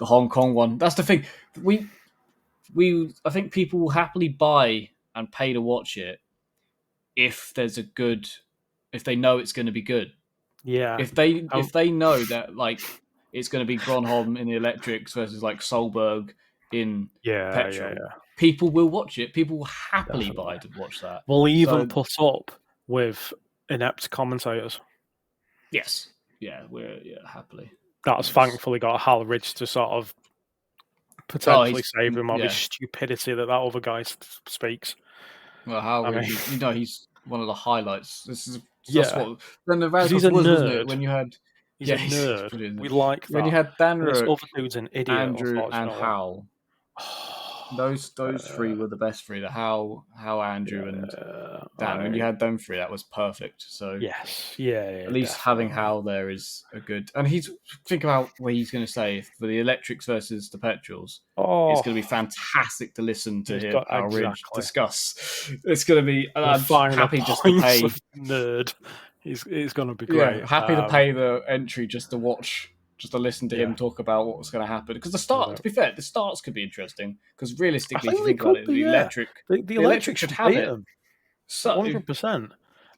Hong Kong one. That's the thing. I think people will happily buy and pay to watch it if they know it's going to be good. Yeah. If they know that like it's going to be Gronholm in the electrics versus like Solberg in petrol, people will watch it. People will happily buy to watch that. We'll even put up with inept commentators. Yes. Yeah, happily. That's thankfully got Hal Ridge to sort of potentially save him of his stupidity that other guy speaks. Well, Hal Ridge, he's one of the highlights. Then the Rallycross was, nerd. Wasn't it? When you had he's a nerd. We like that. When you had Dan Rook, other dude's an idiot, Andrew, and Hal. Those three were the best three. The Hal, Andrew, and Dan. When you had them three, that was perfect. So yes, at least having Hal there is a good. And think about what he's going to say for the electrics versus the petrols. It's going to be fantastic to listen to him, Hal Ridge discuss. It's going to be. I'm happy just to pay. Nerd, he's going to be great. Yeah, happy to pay the entry just to watch. Just to listen to him talk about what's going to happen. Because to be fair, the starts could be interesting. Because realistically, if you think about it, the electric should have it. 100%.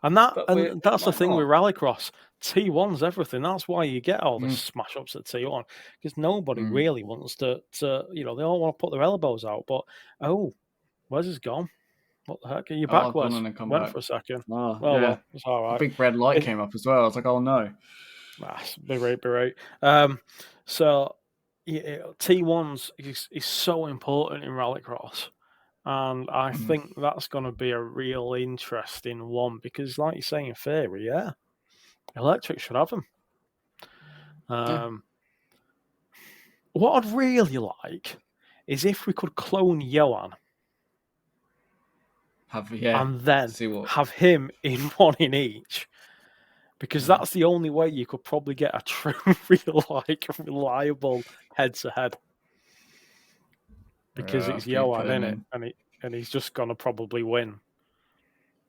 And that's the thing with Rallycross. T1's everything. That's why you get all the smash ups at T1. Because nobody really wants to, they all want to put their elbows out. But, Wes is gone. What the heck? Are you back, Wes? Went for a second. Well, it's all right. A big red light came up as well. I was like, oh no. Be right. So T1s is so important in Rallycross, and I think that's going to be a real interesting one because, like you say, in theory, electric should have them. What I'd really like is if we could clone Johan. And then have him in one in each. Because that's the only way you could probably get a true, reliable head-to-head. Because it's Johan in it, and he's just gonna probably win.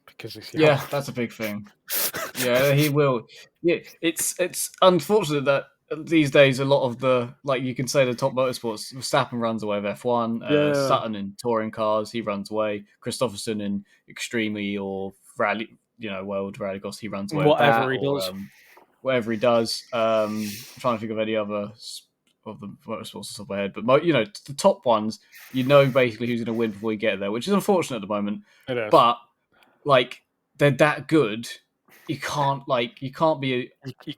Because it's Johan. Yeah, that's a big thing. Yeah, he will. Yeah, it's unfortunate that these days a lot of the you can say the top motorsports, Verstappen runs away with F1, Sutton in touring cars, he runs away. Christopherson in Extremely or Rally. World Rallycross, he runs away whatever with that, whatever he does. I'm trying to think of any other of the motorsports off the top of my head, but the top ones, basically who's going to win before you get there, which is unfortunate at the moment. It is. But they're that good, you can't be. You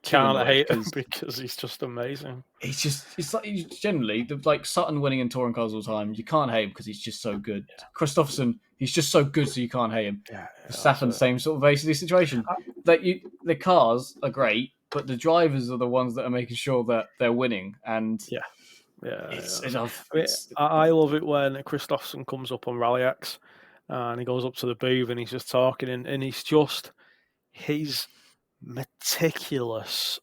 can't hate him because he's just amazing. It's generally Sutton winning in touring cars all the time. You can't hate him because he's just so good. Yeah. Christopherson, he's just so good, so you can't hate him. Yeah, Verstappen, same sort of basically situation. The cars are great, but the drivers are the ones that are making sure that they're winning. And I love it when Christopherson comes up on Rally X and he goes up to the booth and he's just talking and he's just his meticulous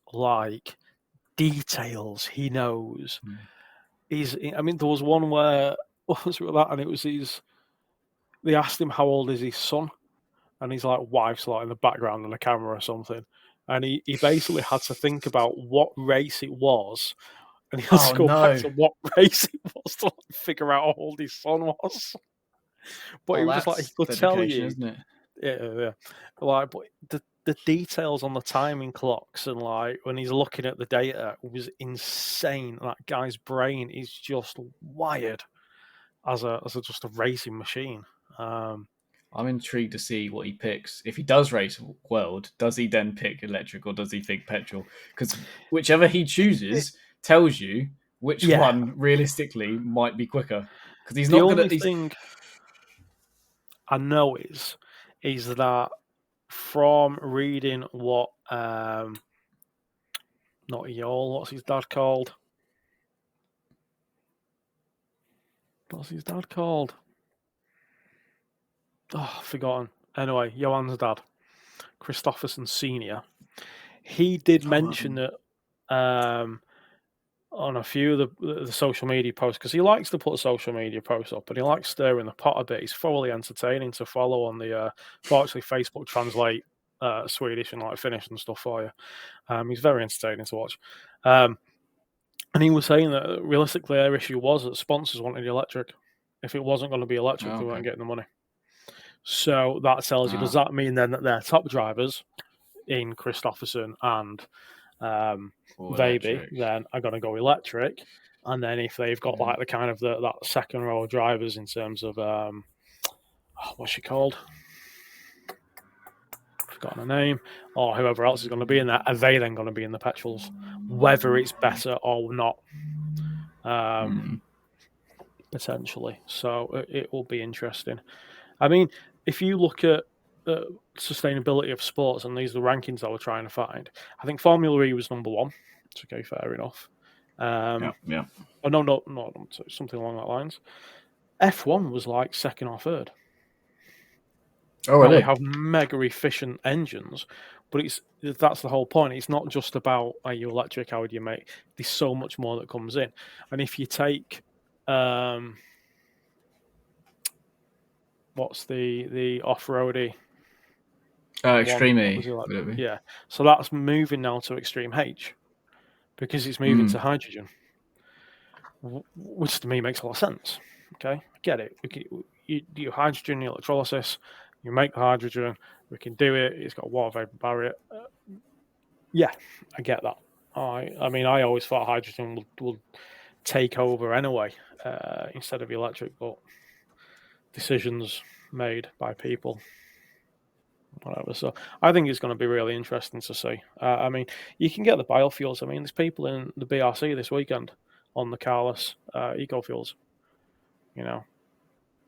details he knows. There was one where and it was they asked him how old is his son, and he's like wife's in the background on the camera or something, and he basically had to think about what race it was, and he had to go back to what race it was to figure out how old his son was. But he was he could tell you, isn't it? Yeah. But the details on the timing clocks and when he's looking at the data was insane. That guy's brain is just wired as just a racing machine. I'm intrigued to see what he picks. If he does race World, does he then pick electric or does he think petrol? Because whichever he chooses tells you which one realistically might be quicker. Because he's not going to. The only thing I know is that from reading what Not Yol. What's his dad called? Oh, forgotten. Anyway, Johan's dad, Christopherson Senior. He did mention that on a few of the social media posts, because he likes to put social media posts up, and he likes stirring the pot a bit. He's thoroughly entertaining to follow on the. Actually, Facebook translate Swedish and like Finnish and stuff for you. He's very entertaining to watch. And he was saying that realistically, their issue was that sponsors wanted electric. If it wasn't going to be electric, they weren't getting the money. So that tells you, does that mean then that their top drivers in Christopherson and Baby then are going to go electric? And then if they've got like the kind of that second row of drivers in terms of what's she called? Forgotten her name, or whoever else is going to be in there, are they then going to be in the petrols? Whether it's better or not, potentially. So it will be interesting. I mean, if you look at sustainability of sports, and these are the rankings I was trying to find, I think Formula E was number one. It's okay, fair enough. Yeah. Oh, no, something along that lines. F1 was like second or third. Oh, really? They have mega efficient engines, but that's the whole point. It's not just about are you electric, how do you make? There's so much more that comes in. And if you take what's the off-roady? Extreme E. Yeah. So that's moving now to Extreme H because it's moving to hydrogen, which to me makes a lot of sense. Okay, I get it. You do hydrogen electrolysis, you make the hydrogen, we can do it. It's got a water vapor barrier. Yeah, I get that. I mean, I always thought hydrogen will take over anyway instead of electric, but decisions made by people. Whatever. So I think it's going to be really interesting to see. I mean, you can get the biofuels. I mean, there's people in the BRC this weekend on the carless eco-fuels,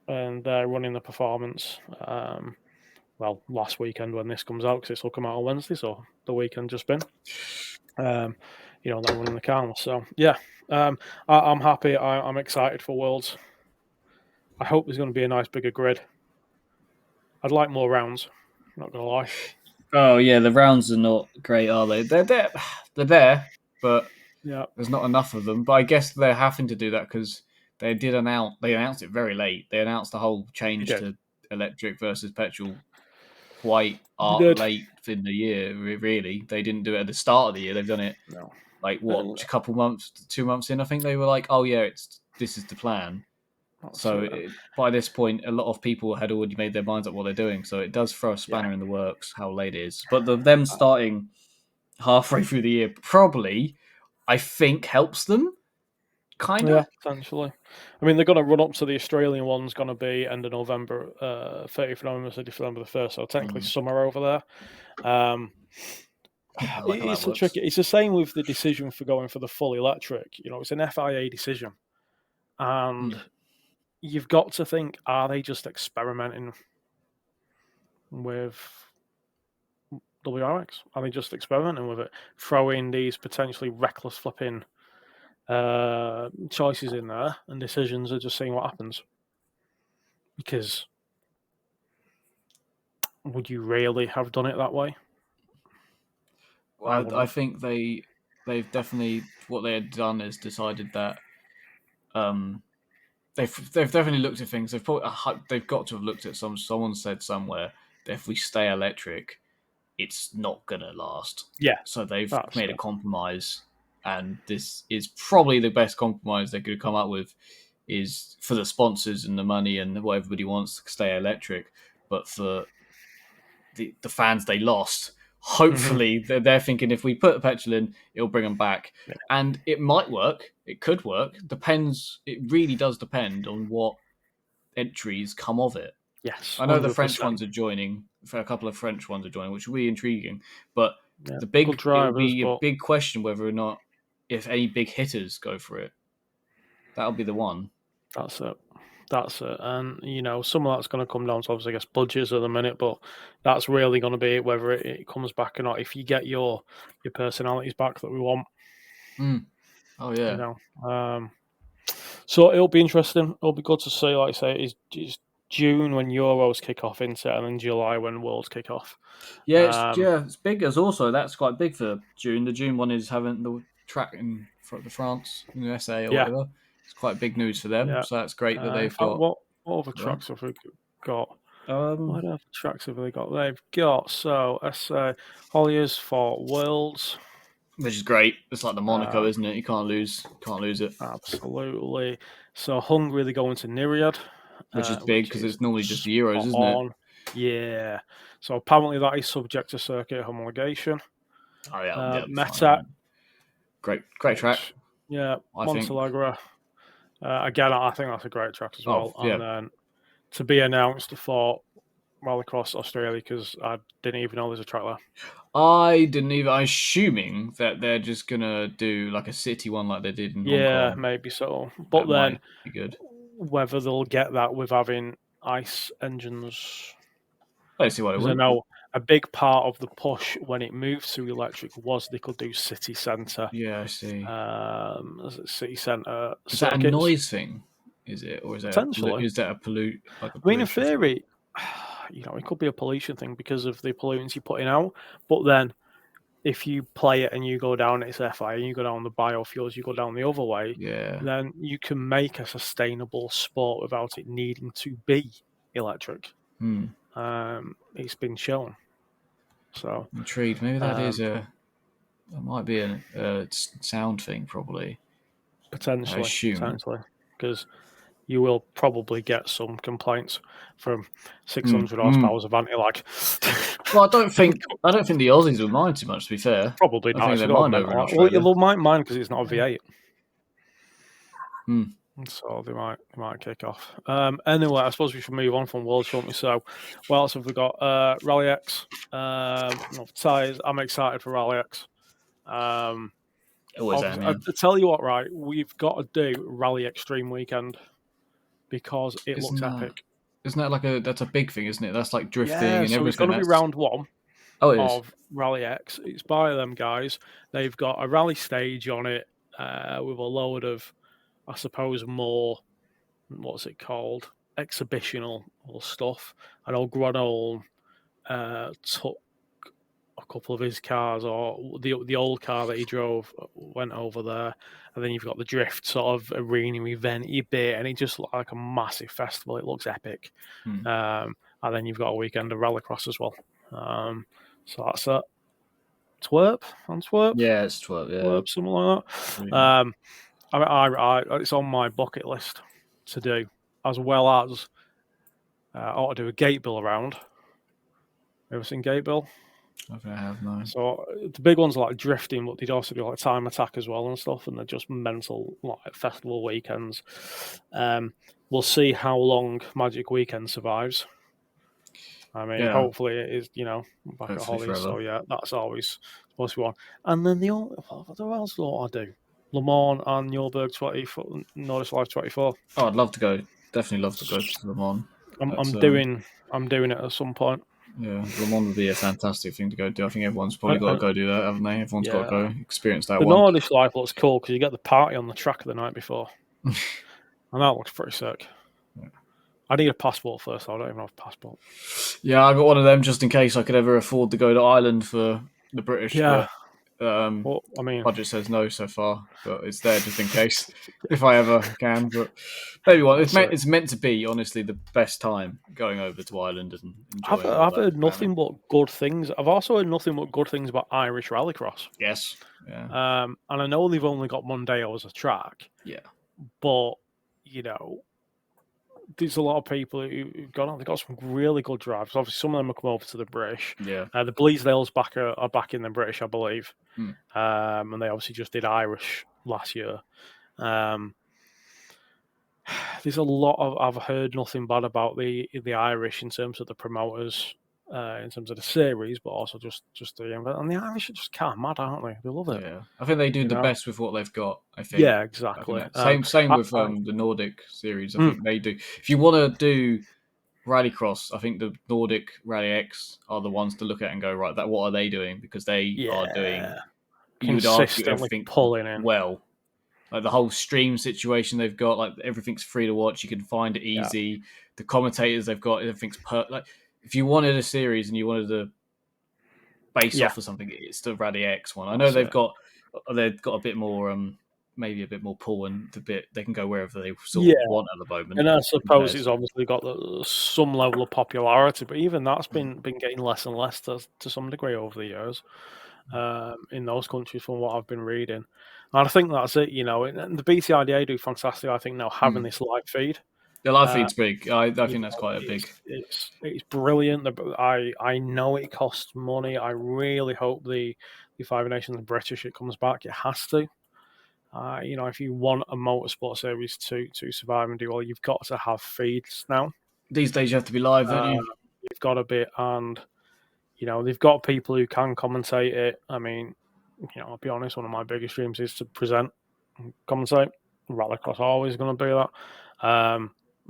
and they're running the performance. Well, last weekend when this comes out, because this will come out on Wednesday, so the weekend just been. They're running the carless. So yeah, I'm happy. I'm excited for Worlds. I hope there's going to be a nice bigger grid. I'd like more rounds. Not gonna lie. Oh yeah, the rounds are not great, are they? They're there, but there's not enough of them. But I guess they're having to do that because they announced it very late. They announced the whole change to electric versus petrol quite late in the year. Really, they didn't do it at the start of the year. They've done it a couple months, 2 months in. I think they were like, oh yeah, this is the plan. So by this point, a lot of people had already made their minds up what they're doing. So it does throw a spanner in the works how late it is. But them starting halfway through the year probably, I think, helps them. Kind of. Yeah, essentially. I mean, they're going to run up to the Australian one's going to be end of November, 30th November, so December the 1st. So technically summer over there. It's a tricky. It's the same with the decision for going for the full electric. It's an FIA decision. And you've got to think, are they just experimenting with WRX? Are they just experimenting with it? Throwing these potentially reckless flipping choices in there and decisions are just seeing what happens? Because would you really have done it that way? I think they've definitely, what they had done is decided that they've definitely looked at things. They've got to have looked at someone said somewhere that if we stay electric, it's not gonna last. Yeah. So they've made a compromise, and this is probably the best compromise they could come up with, is for the sponsors and the money and what everybody wants to stay electric, but for the fans they lost. Hopefully, they're thinking if we put the petrol in, it'll bring them back. Yeah. And it might work. It could work. Depends. It really does depend on what entries come of it. Yes. I know 100%. The French ones are joining. A couple of French ones are joining, which will be intriguing. But it will be a big question whether or not, if any big hitters go for it. That'll be the one. That's it. That's it. And, some of that's going to come down to, obviously, I guess, budgets at the minute, but that's really going to be it, whether it comes back or not. If you get your personalities back that we want. Oh, yeah. So it'll be interesting. It'll be good to see, like I say, it's June when Euros kick off into it, and then July when Worlds kick off. Yeah, it's big as also. That's quite big for June. The June one is having the track in the France, in the USA or whatever. It's quite big news for them. So that's great that they've got. What other tracks have we got? What other tracks have they got? They've got, so let's say Holliers for Worlds. Which is great. It's like the Monaco, isn't it? You can't lose it. Absolutely. So Hungary, they go into Nereid. Which is big because it's normally just the Euros, isn't it? Yeah. So apparently that is subject to circuit homologation. Oh, yeah. Meta. Great track. Yeah. Montenegro. Again, I think that's a great track as well. Yeah. And then to be announced for Rallycross Australia, because I didn't even know there's a track there. I didn't even. I'm assuming that they're just gonna do like a city one, like they did in Hong Kong. Yeah, maybe so. But that then, might be good. Whether they'll get that with having ICE engines. I see what it was. I know a big part of the push when it moved to electric was they could do city centre. Yeah, I see. City centre. Is that a noise thing? Is it, or is that potentially? Is that a pollute? Like in theory, it could be a pollution thing because of the pollutants you're putting out. But then, if you play it and you go down, it's FIA, and you go down the biofuels, you go down the other way. Yeah. Then you can make a sustainable sport without it needing to be electric. It's been shown. So I'm intrigued. Maybe that might be a sound thing, probably. Potentially, because you will probably get some complaints from 600 horsepower of anti-lag. Well, I don't think the Aussies would mind too much. To be fair, probably not. I think they mind over in Australia. Well, they might mind because it's not a V8. So they might kick off. Anyway, I suppose we should move on from World, shouldn't we? So, what else have we got? Rally X, Tyres. I'm excited for Rally X. Always am, I tell you what, right? We've got to do Rally Extreme Weekend because it looks epic. Isn't that that's a big thing, isn't it? That's like drifting and everything. So it's going to be round one of Rally X. It's by them guys. They've got a rally stage on it with a load of, I suppose, more, what's it called? Exhibitional stuff. I know Gronholm took a couple of his cars, or the old car that he drove went over there, and then you've got the drift sort of arena event bit, and it just looked like a massive festival. It looks epic. And then you've got a weekend of Rallycross as well. So that's it. Twerp? Yeah, it's Twerp, yeah. Twerp, something like that. I it's on my bucket list to do, as well as I ought to do a gate bill around. Ever seen gate bill? I think I have, no. So the big ones are like drifting, but they'd also do like time attack as well and stuff, and they're just mental like festival weekends. We'll see how long Magic Weekend survives. I mean, hopefully it is, back at Holly. So yeah, that's always supposed to be one. And then what else do I do? Le Mans and Nürburgring 24, Nordic Life 24. Oh, I'd love to go. Definitely love to go to Le Mans. I'm doing it at some point. Yeah, Le Mans would be a fantastic thing to go do. I think everyone's probably got to go do that, haven't they? Everyone's got to go experience that one. The Nordic Life looks cool because you get the party on the track the night before. And that looks pretty sick. Yeah. I need a passport first. I don't even have a passport. Yeah, I got one of them just in case I could ever afford to go to Ireland for the British. Yeah. But, budget says no so far, but it's there just in case if I ever can. But maybe one. It's meant to be honestly the best time going over to Ireland and enjoying. I've heard nothing but good things. I've also heard nothing but good things about Irish Rallycross. Yes. Yeah. And I know they've only got Mondeo as a track. Yeah. But there's a lot of people who've gone on. They've got some really good drivers. Obviously, some of them have come over to the British. Yeah. The Bleasdales are back in the British, I believe. And they obviously just did Irish last year. There's a lot of. I've heard nothing bad about the Irish in terms of the promoters. in terms of the series, but also just the event. And the Irish are just kind of mad, aren't they? They love it. Yeah, I think they do the best with what they've got. I think. Yeah, exactly. Same with the Nordic series. I think they do. If you want to do Rallycross, I think the Nordic Rally X are the ones to look at and go, right, what are they doing? Because they are doing, you would argue, everything pulling in. well. Like the whole stream situation they've got, like everything's free to watch. You can find it easy. Yeah. The commentators they've got, everything's like if you wanted a series and you wanted to base off of something, it's the Rally X one. I know they've got a bit more, maybe a bit more pull, and they can go wherever they sort of want at the moment. And I suppose it's obviously got some level of popularity, but even that's been getting less and less to some degree over the years in those countries, from what I've been reading. And I think that's it. And the BTRDA do fantastic, I think, now having this live feed. The live feed's big. I think that's quite a big. It's brilliant. I know it costs money. I really hope the Five Nations British it comes back. It has to. If you want a motorsport series to survive and do well, you've got to have feeds now. These days you have to be live, don't you? You've got to be, and they've got people who can commentate it. I mean, I'll be honest, one of my biggest dreams is to present and commentate. Rallycross always going to be that.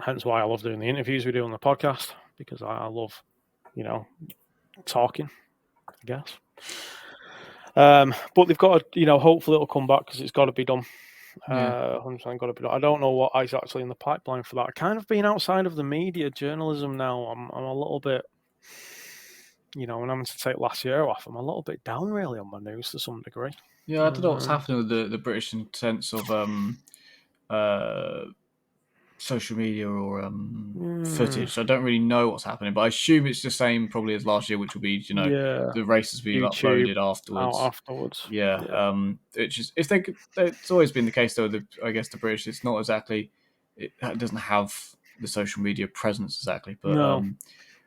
Hence why I love doing the interviews we do on the podcast, because I love, talking, I guess. But they've got to, hopefully it'll come back, because it's got to be done. 100% got to be done. I don't know what is actually in the pipeline for that. Kind of being outside of the media journalism now, I'm a little bit, when I'm having to take last year off, I'm a little bit down really on my news to some degree. Yeah, I don't know what's happening with the British in sense of social media or footage. I don't really know what's happening, but I assume it's the same probably as last year, which will be the races being uploaded afterwards. It's always been the case though. I guess the British, it's not exactly, it doesn't have the social media presence exactly, but no,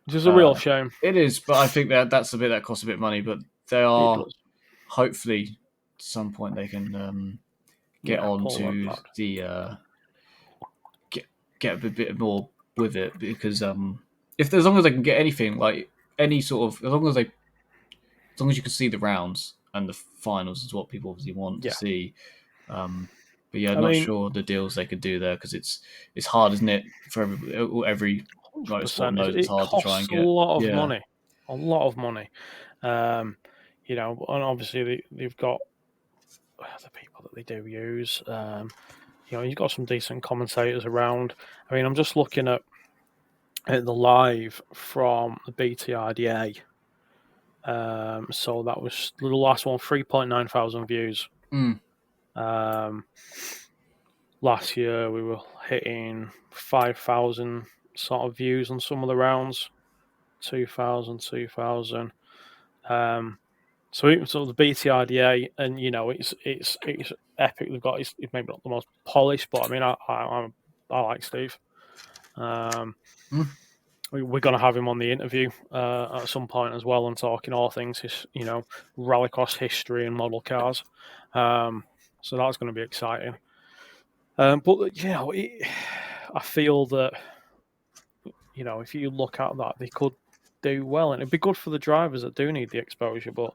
which is a real shame. It is, but I think that's a bit that costs a bit of money, but they are hopefully at some point they can get on to the get a bit more with it, because as long as they can get anything, like any sort of, as long as you can see the rounds and the finals is what people obviously want to see. But yeah, I'm not sure the deals they could do there, because it's hard, isn't it, for every motorsport knows it's hard to try and get a lot of money. And obviously they've got the people that they do use. You've got some decent commentators around. I mean, I'm just looking at the live from the BTRDA. So that was the last one, 3.9 thousand views. Last year we were hitting 5,000 sort of views on some of the rounds, 2,000. So the BTRDA, and it's epic. They've got, it's maybe not the most polished, but I mean, I like Steve. We're going to have him on the interview at some point as well, and talking all things Rallycross history and model cars. So that's going to be exciting. But I feel that if you look at that, they could do well, and it'd be good for the drivers that do need the exposure. But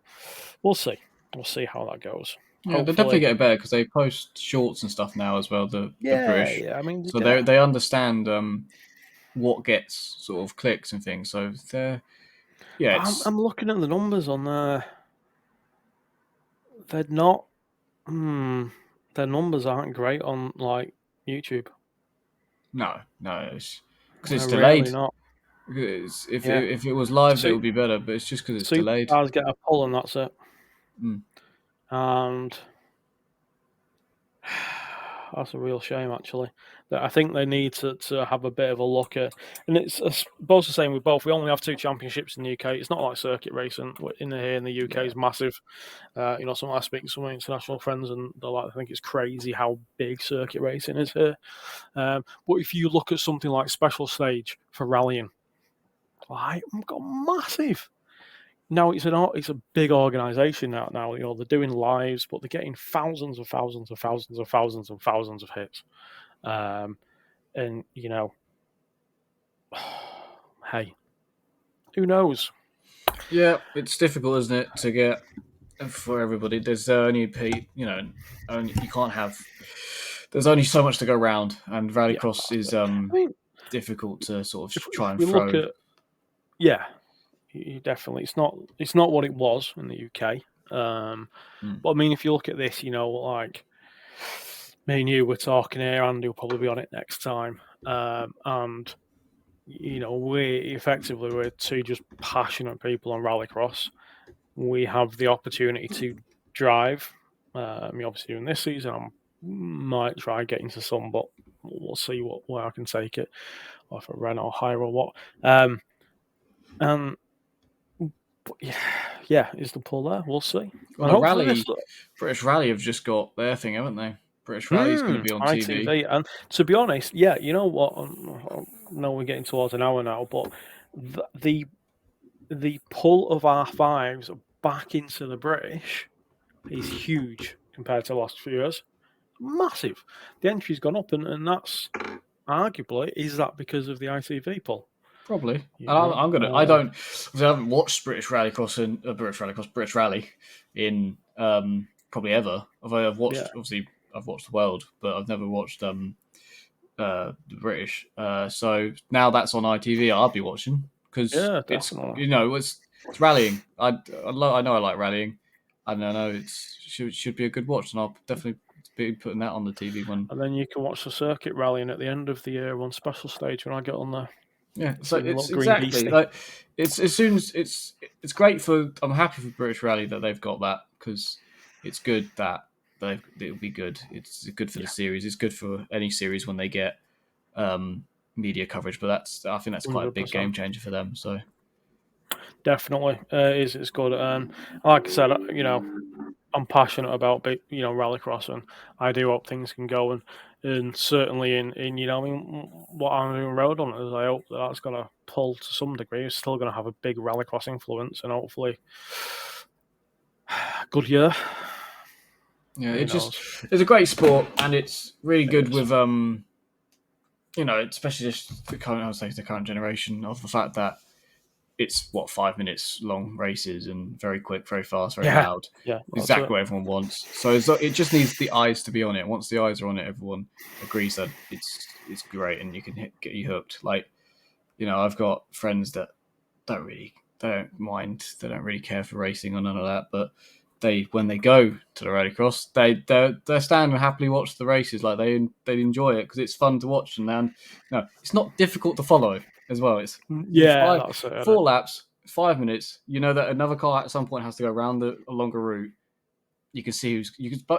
we'll see. We'll see how that goes. Yeah, they're definitely getting better, because they post shorts and stuff now as well. The British, I mean, so they understand what gets sort of clicks and things. So they're I'm looking at the numbers on there. They're not. Their numbers aren't great on like YouTube. No, because it's delayed. Really not. If it was live, it would be better, but it's just because it's delayed. Supercars get a pull, and that's it. And that's a real shame, actually. That I think they need to have a bit of a look at, and it's both the same with both. We only have 2 championships in the UK. It's not like circuit racing here in the UK is massive. Some I speak to some international friends, and they're like, I think it's crazy how big circuit racing is here. But if you look at something like Special Stage for rallying, like, got massive. Now it's a big organisation now. They're doing lives, but they're getting thousands of hits. And hey, who knows? Yeah, it's difficult, isn't it, to get for everybody. There's only only you can't have. There's only so much to go around, and Rallycross is I mean, difficult to sort of if try and we look throw. at, definitely, it's not what it was in the UK. But I mean, if you look at this, like me and you were talking here, Andy will probably be on it next time, and we're two just passionate people on Rallycross. We have the opportunity to drive. Obviously, in this season, I might try getting to some, but we'll see where I can take it, or if I rent or hire or what. And is the pull there? We'll see. Well, British Rally have just got their thing, haven't they? British Rally is going to be on TV. And to be honest, you know what? I know we're getting towards an hour now, but the pull of R5s back into the British is huge compared to the last few years. Massive. The entry's gone up, and that's arguably, is that because of the ITV pull? Probably. I'm gonna. I haven't watched British Rally in probably ever. I've watched obviously I've watched the World, but I've never watched the British. So now that's on ITV, I'll be watching because it's it's rallying. I know I like rallying, and I know it should be a good watch, and I'll definitely be putting that on the TV when. And then you can watch the circuit rallying at the end of the year on special stage when I get on there. Yeah, so it's exactly like it's as soon as it's great for. I'm happy for British Rally that they've got that because it's good that it'll be good. It's good for the series. It's good for any series when they get media coverage. But I think that's quite 100%. A big game changer for them. So definitely, it's good. And like I said, I'm passionate about Rallycross, and I do hope things can go and certainly in what I'm doing road on is I hope that's going to pull to some degree. It's still going to have a big Rallycross influence, and hopefully good year. Yeah, it's a great sport, and it's really good with especially just the current generation of the fact that it's 5 minutes long races and very quick, very fast, very loud. Yeah, exactly what everyone wants. So it just needs the eyes to be on it. Once the eyes are on it, everyone agrees that it's great and you can get you hooked. Like, I've got friends that they don't mind, they don't really care for racing or none of that, but when they go to the Rallycross, they stand and happily watch the races. Like they enjoy it because it's fun to watch, and it's not difficult to follow as well. It's 4 laps, 5 minutes. You know that another car at some point has to go around a longer route. You can see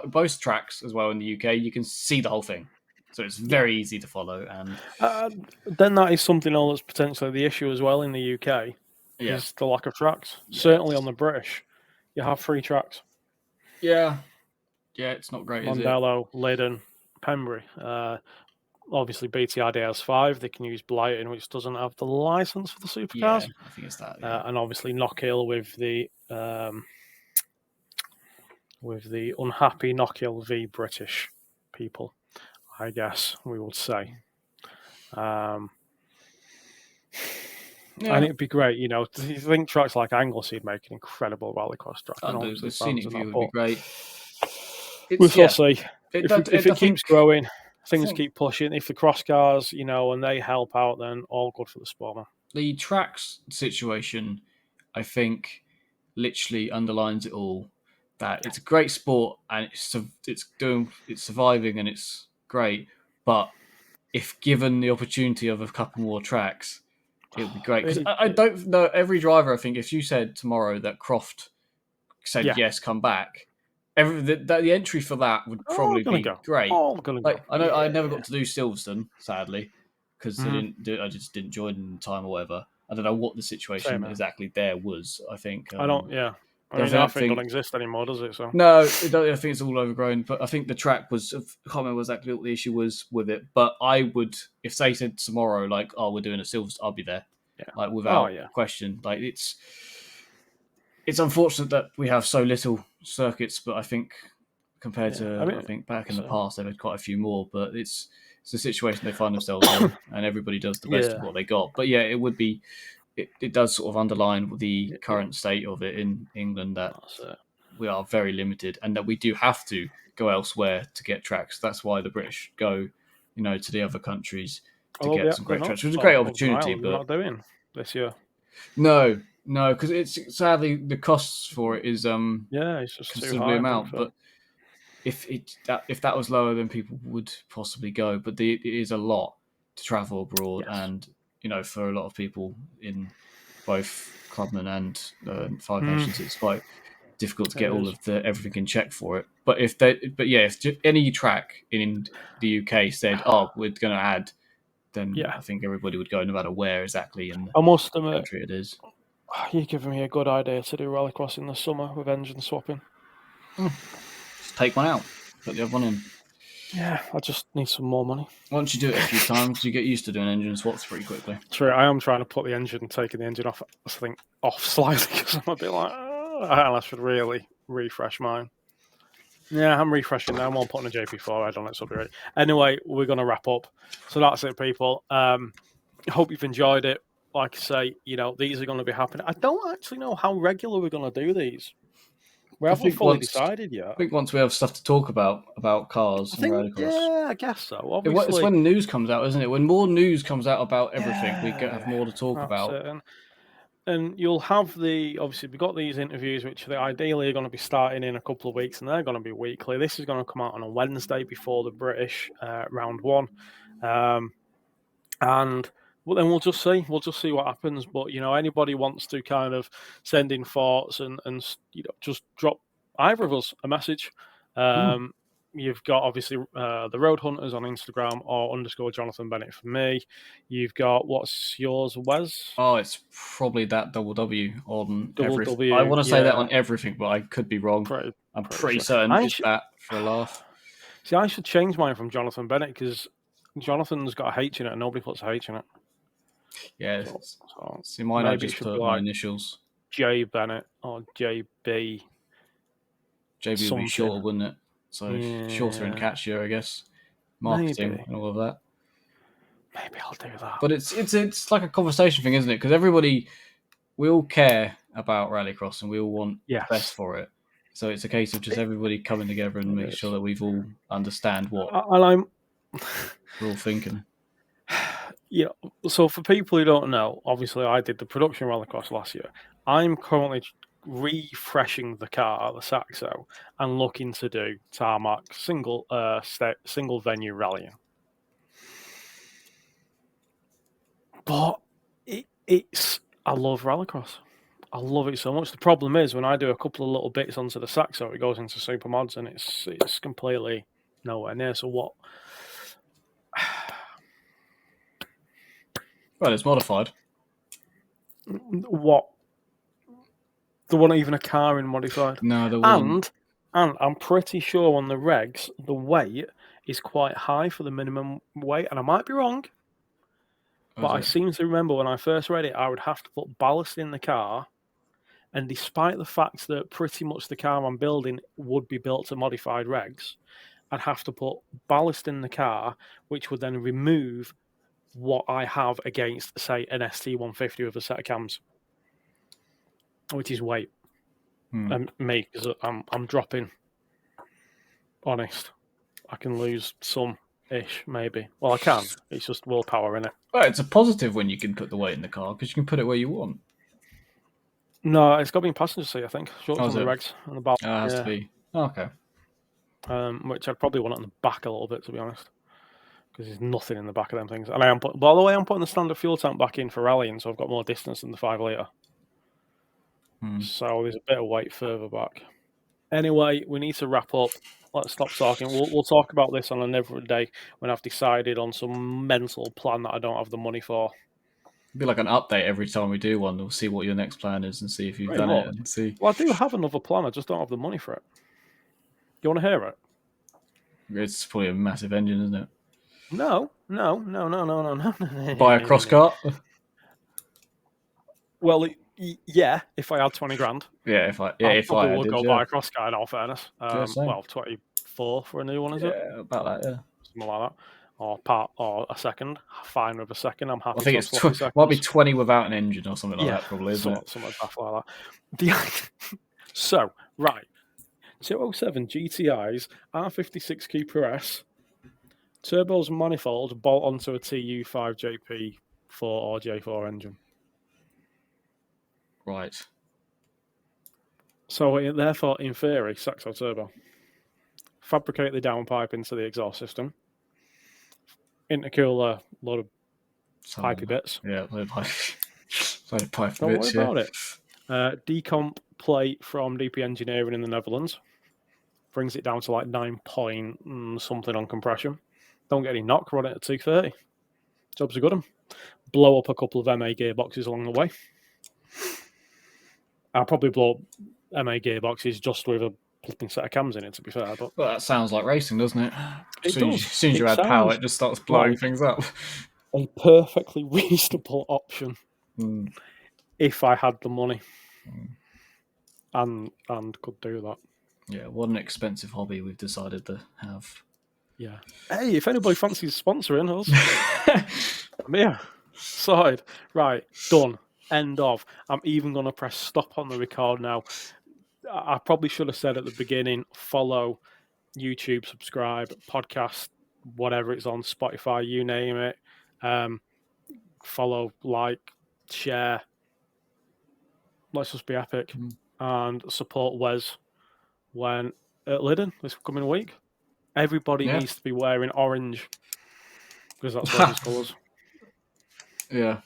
both tracks as well in the UK. You can see the whole thing, so it's very easy to follow. And then that is something else that's potentially the issue as well in the UK. Is the lack of tracks. Certainly on the British, you have 3 tracks. Yeah, it's not great. Mondello, Leyden, Pembrey. Obviously, BTRDA has 5. They can use Blyton, which doesn't have the license for the supercars. Yeah, I think it's that. Yeah. And obviously, Knockhill with the unhappy Knockhill v British people, I guess we would say. And it'd be great, you think tracks like Anglesey'd make an incredible Rallycross track. The scenic view would be great. We'll see. If it keeps growing, things keep pushing. If the Crosscars, and they help out, then all good for the sport. The tracks situation, I think, literally underlines it all. That it's a great sport and it's surviving and it's great. But if given the opportunity of a couple more tracks, it would be great. Because I don't know every driver. I think if you said tomorrow that Croft said yes, come back. The entry for that would probably be great. I never got to do Silverstone, sadly, because I just didn't join in time or whatever. I don't know what the situation exactly there was. I think I don't. Yeah, I think it don't exist anymore, does it? So no, I think it's all overgrown. But I think the track was. I can't remember exactly what the issue was with it. But I would, if they said tomorrow, like, "Oh, we're doing a Silverstone," I'll be there, like without question. Like it's unfortunate that we have so little circuits, but I think compared to I think back in the past, they've had quite a few more. But it's a situation they find themselves in, and everybody does the best of what they got. But yeah, it would be it does sort of underline the current state of it in England, that we are very limited and that we do have to go elsewhere to get tracks. That's why the British go, to the other countries to get some great tracks. Which is a great opportunity, but not doing this year. No, because it's sadly the costs for it is it's just considerably too high, amount. But if that was lower, then people would possibly go. But it is a lot to travel abroad, and for a lot of people in both Clubman and Five Nations, it's quite difficult to get all of everything in check for it. But if any track in the UK said, "Oh, we're going to add," then I think everybody would go, no matter where exactly in the country it is. You're giving me a good idea to do Rallycross in the summer with engine swapping. Just take one out, put the other one in. Yeah, I just need some more money. Once you do it a few times, you get used to doing engine swaps pretty quickly. True, I am trying to put the engine, taking the engine off, I think, off slightly, because I'm a bit like, I should really refresh mine. Yeah, I'm refreshing now. I'm on putting a JP4 head on it, so it'll be ready. Anyway, we're going to wrap up. So that's it, people. Hope you've enjoyed it. Like I say, these are going to be happening. I don't actually know how regular we're going to do these. We haven't fully decided yet. I think once we have stuff to talk about cars and Rallycross. Yeah, I guess so. Obviously, it's when news comes out, isn't it? When more news comes out about everything, we have more to talk about. It. And you'll have obviously we've got these interviews, which they ideally are going to be starting in a couple of weeks, and they're going to be weekly. This is going to come out on a Wednesday before the British round one. And then we'll just see what happens. But anybody wants to kind of send in thoughts and just drop either of us a message. You've got obviously the Road Hunters on Instagram or _Jonathan Bennett for me. You've got, what's yours, Wes? Oh, it's probably that W on everything. W, I want to say that on everything, but I could be wrong. I'm pretty certain it's that for a laugh. See, I should change mine from Jonathan Bennett because Jonathan's got a H in it and nobody puts a H in it. Yeah. See, mine I just put my initials. J Bennett or JB. JB would be shorter, wouldn't it? So shorter and catchier, I guess. Marketing and all of that. Maybe I'll do that. But it's like a conversation thing, isn't it? Because we all care about Rallycross and we all want the best for it. So it's a case of just everybody coming together and make sure that we've all understand what we're all thinking. Yeah. So for people who don't know, obviously I did the production Rallycross last year. I'm currently refreshing the car, the Saxo, and looking to do tarmac single venue rallying. But I love Rallycross. I love it so much. The problem is when I do a couple of little bits onto the Saxo, it goes into super mods and it's completely nowhere near. So what? Well, it's modified. What? There wasn't even a car in modified. No, there wasn't. And I'm pretty sure on the regs, the weight is quite high for the minimum weight. And I might be wrong, but I seem to remember when I first read it, I would have to put ballast in the car. And despite the fact that pretty much the car I'm building would be built to modified regs, I'd have to put ballast in the car, which would then remove what I have against, say, an ST150 with a set of cams, which is weight. And me, because I'm dropping. Honest, I can lose some-ish, maybe. Well, I can. It's just willpower, innit? Well, it's a positive when you can put the weight in the car, because you can put it where you want. No, it's got to be in passenger seat, I think. Short on the regs and the ballast. It has to be. Oh, okay. Which I'd probably want it on the back a little bit, to be honest, because there's nothing in the back of them things. And by the way, I'm putting the standard fuel tank back in for rallying, so I've got more distance than the 5 litre. So there's a bit of weight further back. Anyway, we need to wrap up. Let's stop talking. We'll talk about this on another day when I've decided on some mental plan that I don't have the money for. It'd be like an update every time we do one. We'll see what your next plan is and see if you've done it. And see. Well, I do have another plan. I just don't have the money for it. You want to hear it? It's probably a massive engine, isn't it? No. Buy a cross cart? Well, yeah, if I had 20 grand. Yeah, if I would go buy a cross car, in all fairness. 24 for a new one, is it? Yeah, about that, yeah. Something like that. or a second. Fine with a second. I'm happy. I think it's might be 20 without an engine or something like that, probably, isn't it? Something like that. So, right. 207 GTIs, R56 Cooper S, turbos and manifolds bolt onto a TU5 JP4 or J4 engine. Right. So, therefore, in theory, Saxo turbo. Fabricate the downpipe into the exhaust system. Intercooler, load of pipey bits. Yeah, load of pipe Don't bits. worry about it. Decomp plate from DP Engineering in the Netherlands. Brings it down to like 9 point something on compression. Don't get any knock, run it at 230. Job's a good one. Blow up a couple of MA gearboxes along the way. I'll probably blow up MA gearboxes just with a flipping set of cams in it, to be fair. But well, that sounds like racing, doesn't it? As soon as you add power, it just starts blowing things up. A perfectly reasonable option if I had the money and could do that. Yeah, what an expensive hobby we've decided to have. Yeah. Hey, if anybody fancies sponsoring us, I'm here. Sorted. Right, done. End of. I'm even going to press stop on the record now. I probably should have said at the beginning, follow YouTube, subscribe, podcast, whatever it's on, Spotify, you name it. Follow, like, share. Let's just be epic. And support Wes when at Lydon this coming week. Everybody needs to be wearing orange because that's Wes's colours. Yeah.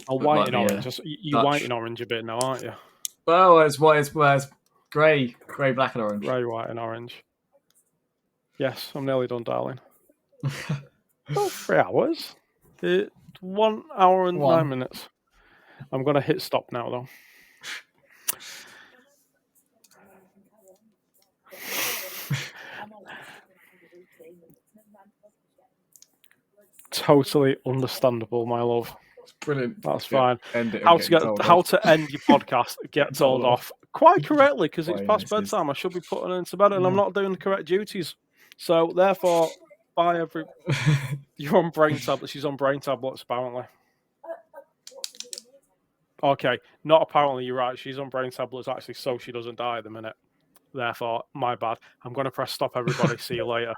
Or white and orange. You're white and orange a bit now, aren't you? Oh, it's grey, black and orange. Grey, white and orange. Yes, I'm nearly done, darling. 3 hours. 1 hour and 9 minutes. I'm going to hit stop now, though. Totally understandable, my love. It's brilliant. That's fine. How to end your podcast? Get told off quite correctly because it's past bedtime. I should be putting her into bed, and I'm not doing the correct duties. So therefore, bye every. You're on brain tablets. She's on brain tablets apparently. Okay, not apparently. You're right. She's on brain tablets actually, so she doesn't die at the minute. Therefore, my bad. I'm going to press stop. Everybody, see you later.